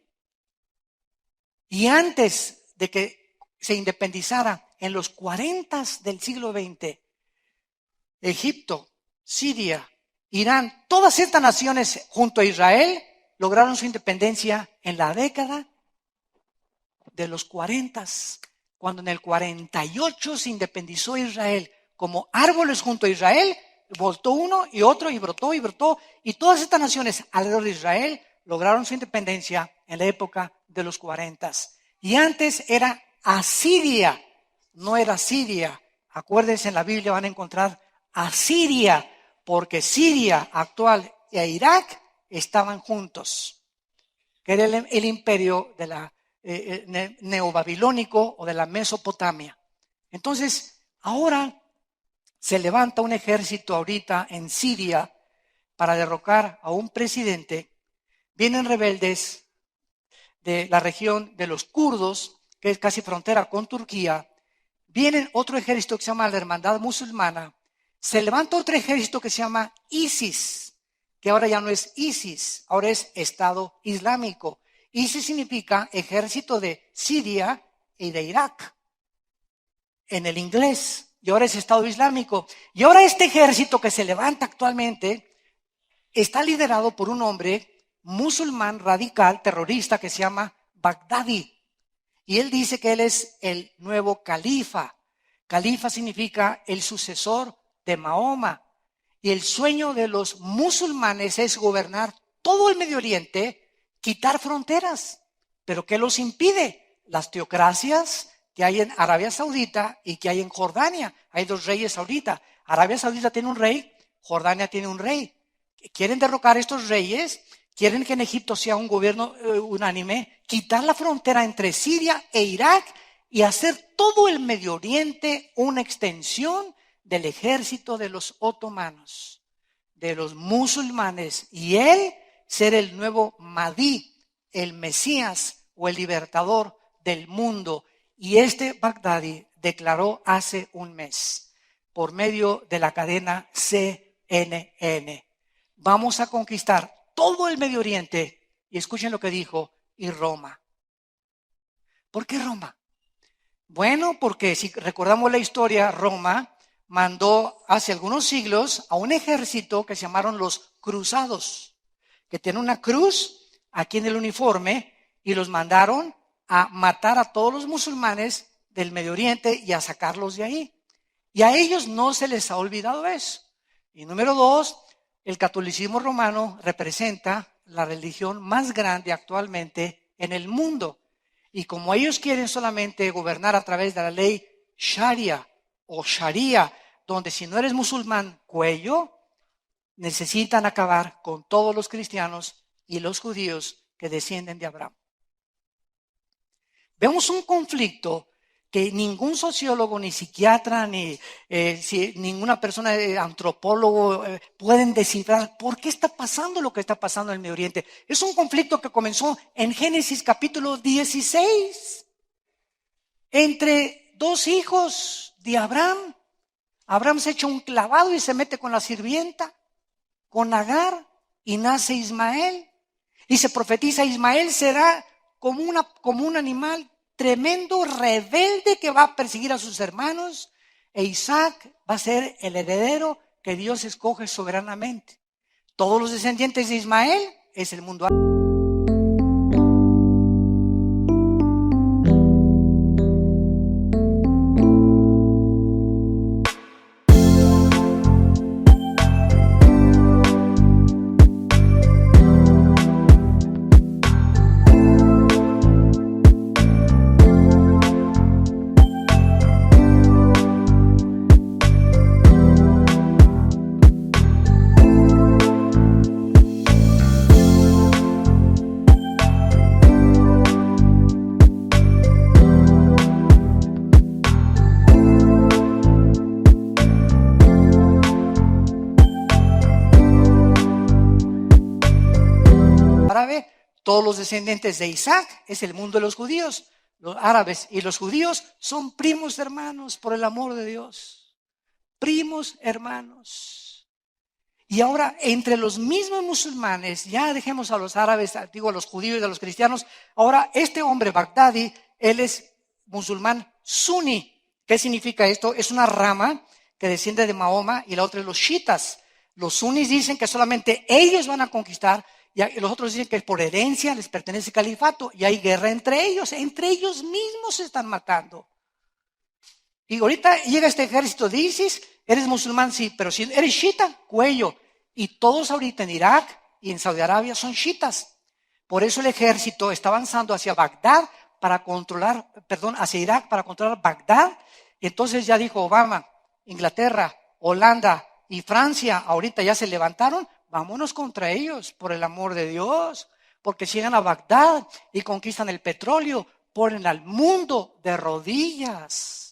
[SPEAKER 1] Y antes de que se independizara, en los 40 del siglo XX, Egipto, Siria, Irán, todas estas naciones junto a Israel lograron su independencia en la década de los 40, cuando en el 48 se independizó Israel. Como árboles junto a Israel, voltó uno y otro y brotó, y todas estas naciones alrededor de Israel lograron su independencia en la época de los 40. Y antes era Asiria, no era Siria. Acuérdense, en la Biblia van a encontrar Asiria, porque Siria actual e Irak estaban juntos, que era el imperio de la neobabilónico o de la Mesopotamia. Entonces, ahora se levanta un ejército ahorita en Siria para derrocar a un presidente. Vienen rebeldes de la región de los kurdos, que es casi frontera con Turquía. Viene otro ejército que se llama la Hermandad Musulmana. Se levanta otro ejército que se llama ISIS, que ahora ya no es ISIS, ahora es Estado Islámico. ISIS significa Ejército de Siria y de Irak, en el inglés, y ahora es Estado Islámico. Y ahora este ejército que se levanta actualmente está liderado por un hombre musulmán radical, terrorista, que se llama Baghdadi. Y él dice que él es el nuevo califa. Califa significa el sucesor de Mahoma. Y el sueño de los musulmanes es gobernar todo el Medio Oriente, quitar fronteras. ¿Pero qué los impide? Las teocracias que hay en Arabia Saudita y que hay en Jordania. Hay dos reyes ahorita. Arabia Saudita tiene un rey, Jordania tiene un rey. Quieren derrocar a estos reyes, quieren que en Egipto sea un gobierno unánime, quitar la frontera entre Siria e Irak y hacer todo el Medio Oriente una extensión del ejército de los otomanos, de los musulmanes, y él ser el nuevo Mahdi, el Mesías o el libertador del mundo. Y este Baghdadi declaró hace un mes, por medio de la cadena CNN, vamos a conquistar todo el Medio Oriente, y escuchen lo que dijo, y Roma. ¿Por qué Roma? Bueno, porque si recordamos la historia, Roma mandó hace algunos siglos a un ejército que se llamaron los cruzados, que tienen una cruz aquí en el uniforme, y los mandaron a matar a todos los musulmanes del Medio Oriente y a sacarlos de ahí. Y a ellos no se les ha olvidado eso. Y número dos, el catolicismo romano representa la religión más grande actualmente en el mundo. Y como ellos quieren solamente gobernar a través de la ley Sharia o Sharia, donde si no eres musulmán, cuello, necesitan acabar con todos los cristianos y los judíos que descienden de Abraham. Vemos un conflicto que ningún sociólogo, ni psiquiatra, ni ninguna persona, antropólogo, pueden descifrar por qué está pasando lo que está pasando en el Medio Oriente. Es un conflicto que comenzó en Génesis capítulo 16, entre dos hijos de Abraham. Abraham se echa un clavado y se mete con la sirvienta, con Agar, y nace Ismael. Y se profetiza, Ismael será como un animal tremendo, rebelde, que va a perseguir a sus hermanos, e Isaac va a ser el heredero que Dios escoge soberanamente. Todos los descendientes de Ismael es el mundo. Todos los descendientes de Isaac es el mundo de los judíos. Los árabes y los judíos son primos hermanos, por el amor de Dios. Primos hermanos. Y ahora, entre los mismos musulmanes, ya dejemos a los árabes, digo a los judíos y a los cristianos, ahora este hombre Baghdadi, él es musulmán suní. ¿Qué significa esto? Es una rama que desciende de Mahoma, y la otra es los chiitas. Los sunís dicen que solamente ellos van a conquistar, y los otros dicen que por herencia les pertenece el califato, y hay guerra entre ellos mismos se están matando. Y ahorita llega este ejército de ISIS, eres musulmán, sí, pero si eres chiita, cuello. Y todos ahorita en Irak y en Saudi Arabia son chiitas. Por eso el ejército está avanzando hacia Bagdad hacia Irak para controlar Bagdad. Y entonces ya dijo Obama, Inglaterra, Holanda y Francia, ahorita ya se levantaron, vámonos contra ellos, por el amor de Dios. Porque si llegan a Bagdad y conquistan el petróleo, ponen al mundo de rodillas.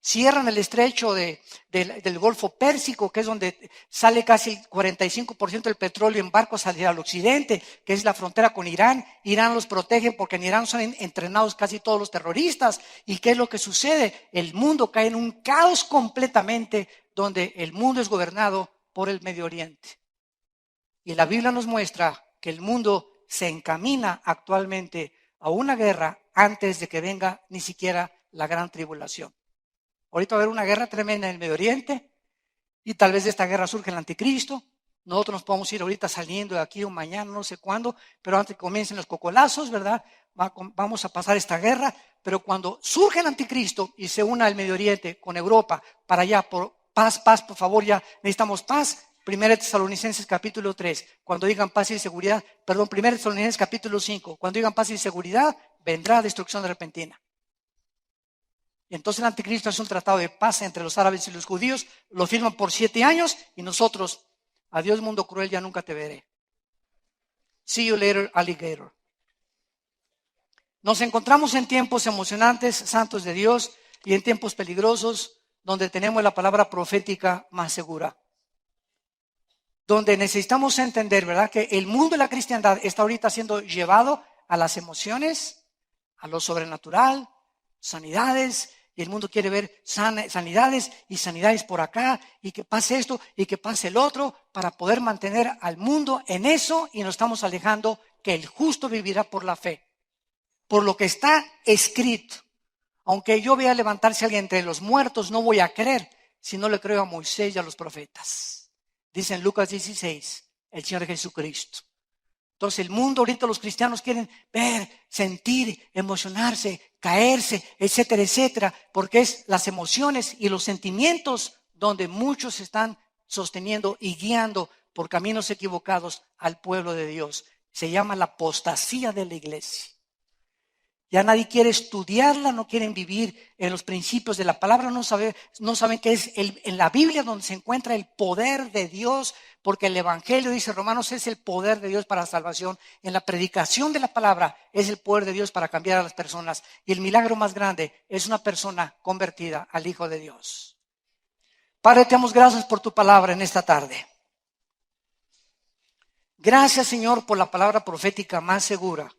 [SPEAKER 1] Cierran el estrecho del Golfo Pérsico, que es donde sale casi el 45% del petróleo en barcos hacia el occidente, que es la frontera con Irán. Irán los protege porque en Irán son entrenados casi todos los terroristas. ¿Y qué es lo que sucede? El mundo cae en un caos completamente, donde el mundo es gobernado por el Medio Oriente. Y la Biblia nos muestra que el mundo se encamina actualmente a una guerra antes de que venga ni siquiera la gran tribulación. Ahorita va a haber una guerra tremenda en el Medio Oriente y tal vez de esta guerra surge el anticristo. Nosotros nos podemos ir ahorita saliendo de aquí o mañana, no sé cuándo, pero antes que comiencen los cocolazos, ¿verdad? Vamos a pasar esta guerra, pero cuando surge el anticristo y se una el Medio Oriente con Europa para allá, por paz, por favor, ya necesitamos paz. 1 Tesalonicenses capítulo 3, cuando digan paz y seguridad, 1 Tesalonicenses capítulo 5, cuando digan paz y seguridad, vendrá destrucción repentina. Y entonces el anticristo es un tratado de paz entre los árabes y los judíos, lo firman por 7 años y nosotros, adiós mundo cruel, ya nunca te veré. See you later, alligator. Nos encontramos en tiempos emocionantes, santos de Dios, y en tiempos peligrosos, donde tenemos la palabra profética más segura. Donde necesitamos entender, ¿verdad?, que el mundo de la cristiandad está ahorita siendo llevado a las emociones, a lo sobrenatural, sanidades. Y el mundo quiere ver sanidades y sanidades por acá, y que pase esto y que pase el otro, para poder mantener al mundo en eso, y nos estamos alejando que el justo vivirá por la fe. Por lo que está escrito. Aunque yo vea levantarse alguien entre los muertos, no voy a creer si no le creo a Moisés y a los profetas. Dice en Lucas 16, el Señor Jesucristo. Entonces el mundo ahorita, los cristianos quieren ver, sentir, emocionarse, caerse, etcétera, etcétera, porque es las emociones y los sentimientos donde muchos están sosteniendo y guiando por caminos equivocados al pueblo de Dios. Se llama la apostasía de la iglesia. Ya nadie quiere estudiarla, no quieren vivir en los principios de la palabra, no saben que es en la Biblia donde se encuentra el poder de Dios, porque el Evangelio, dice Romanos, es el poder de Dios para la salvación. En la predicación de la palabra es el poder de Dios para cambiar a las personas. Y el milagro más grande es una persona convertida al Hijo de Dios. Padre, te damos gracias por tu palabra en esta tarde. Gracias, Señor, por la palabra profética más segura.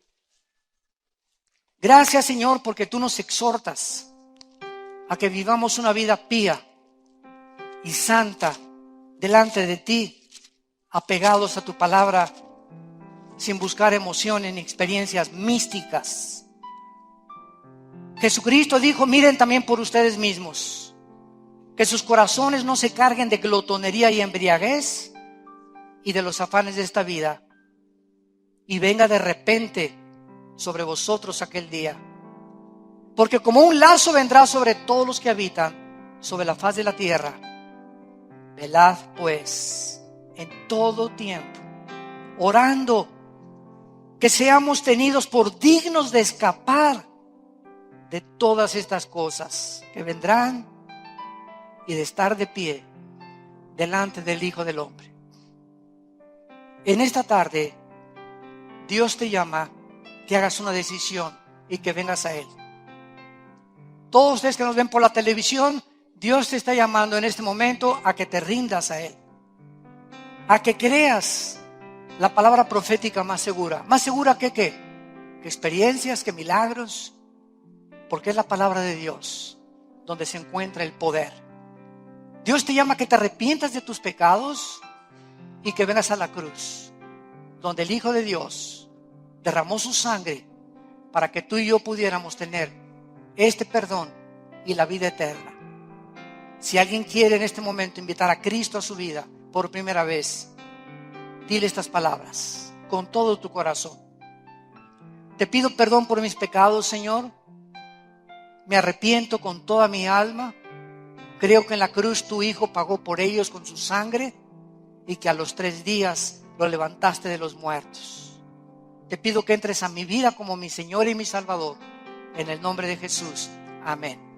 [SPEAKER 1] Gracias, Señor, porque tú nos exhortas a que vivamos una vida pía y santa delante de ti, apegados a tu palabra, sin buscar emociones ni experiencias místicas. Jesucristo dijo, miren también por ustedes mismos, que sus corazones no se carguen de glotonería y embriaguez y de los afanes de esta vida, y venga de repente sobre vosotros aquel día. Porque como un lazo vendrá sobre todos los que habitan sobre la faz de la tierra. Velad pues en todo tiempo, orando, que seamos tenidos por dignos de escapar de todas estas cosas que vendrán y de estar de pie delante del Hijo del Hombre. En esta tarde, Dios te llama que hagas una decisión y que vengas a Él. Todos ustedes que nos ven por la televisión, Dios te está llamando en este momento a que te rindas a Él, a que creas la palabra profética más segura. ¿Más segura que qué? Que experiencias, que milagros, porque es la palabra de Dios donde se encuentra el poder. Dios te llama a que te arrepientas de tus pecados y que vengas a la cruz, donde el Hijo de Dios derramó su sangre para que tú y yo pudiéramos tener este perdón y la vida eterna. Si alguien quiere en este momento invitar a Cristo a su vida por primera vez, dile estas palabras con todo tu corazón. Te pido perdón por mis pecados, Señor. Me arrepiento con toda mi alma. Creo que en la cruz tu Hijo pagó por ellos con su sangre y que a los 3 días lo levantaste de los muertos. Te pido que entres a mi vida como mi Señor y mi Salvador. En el nombre de Jesús. Amén.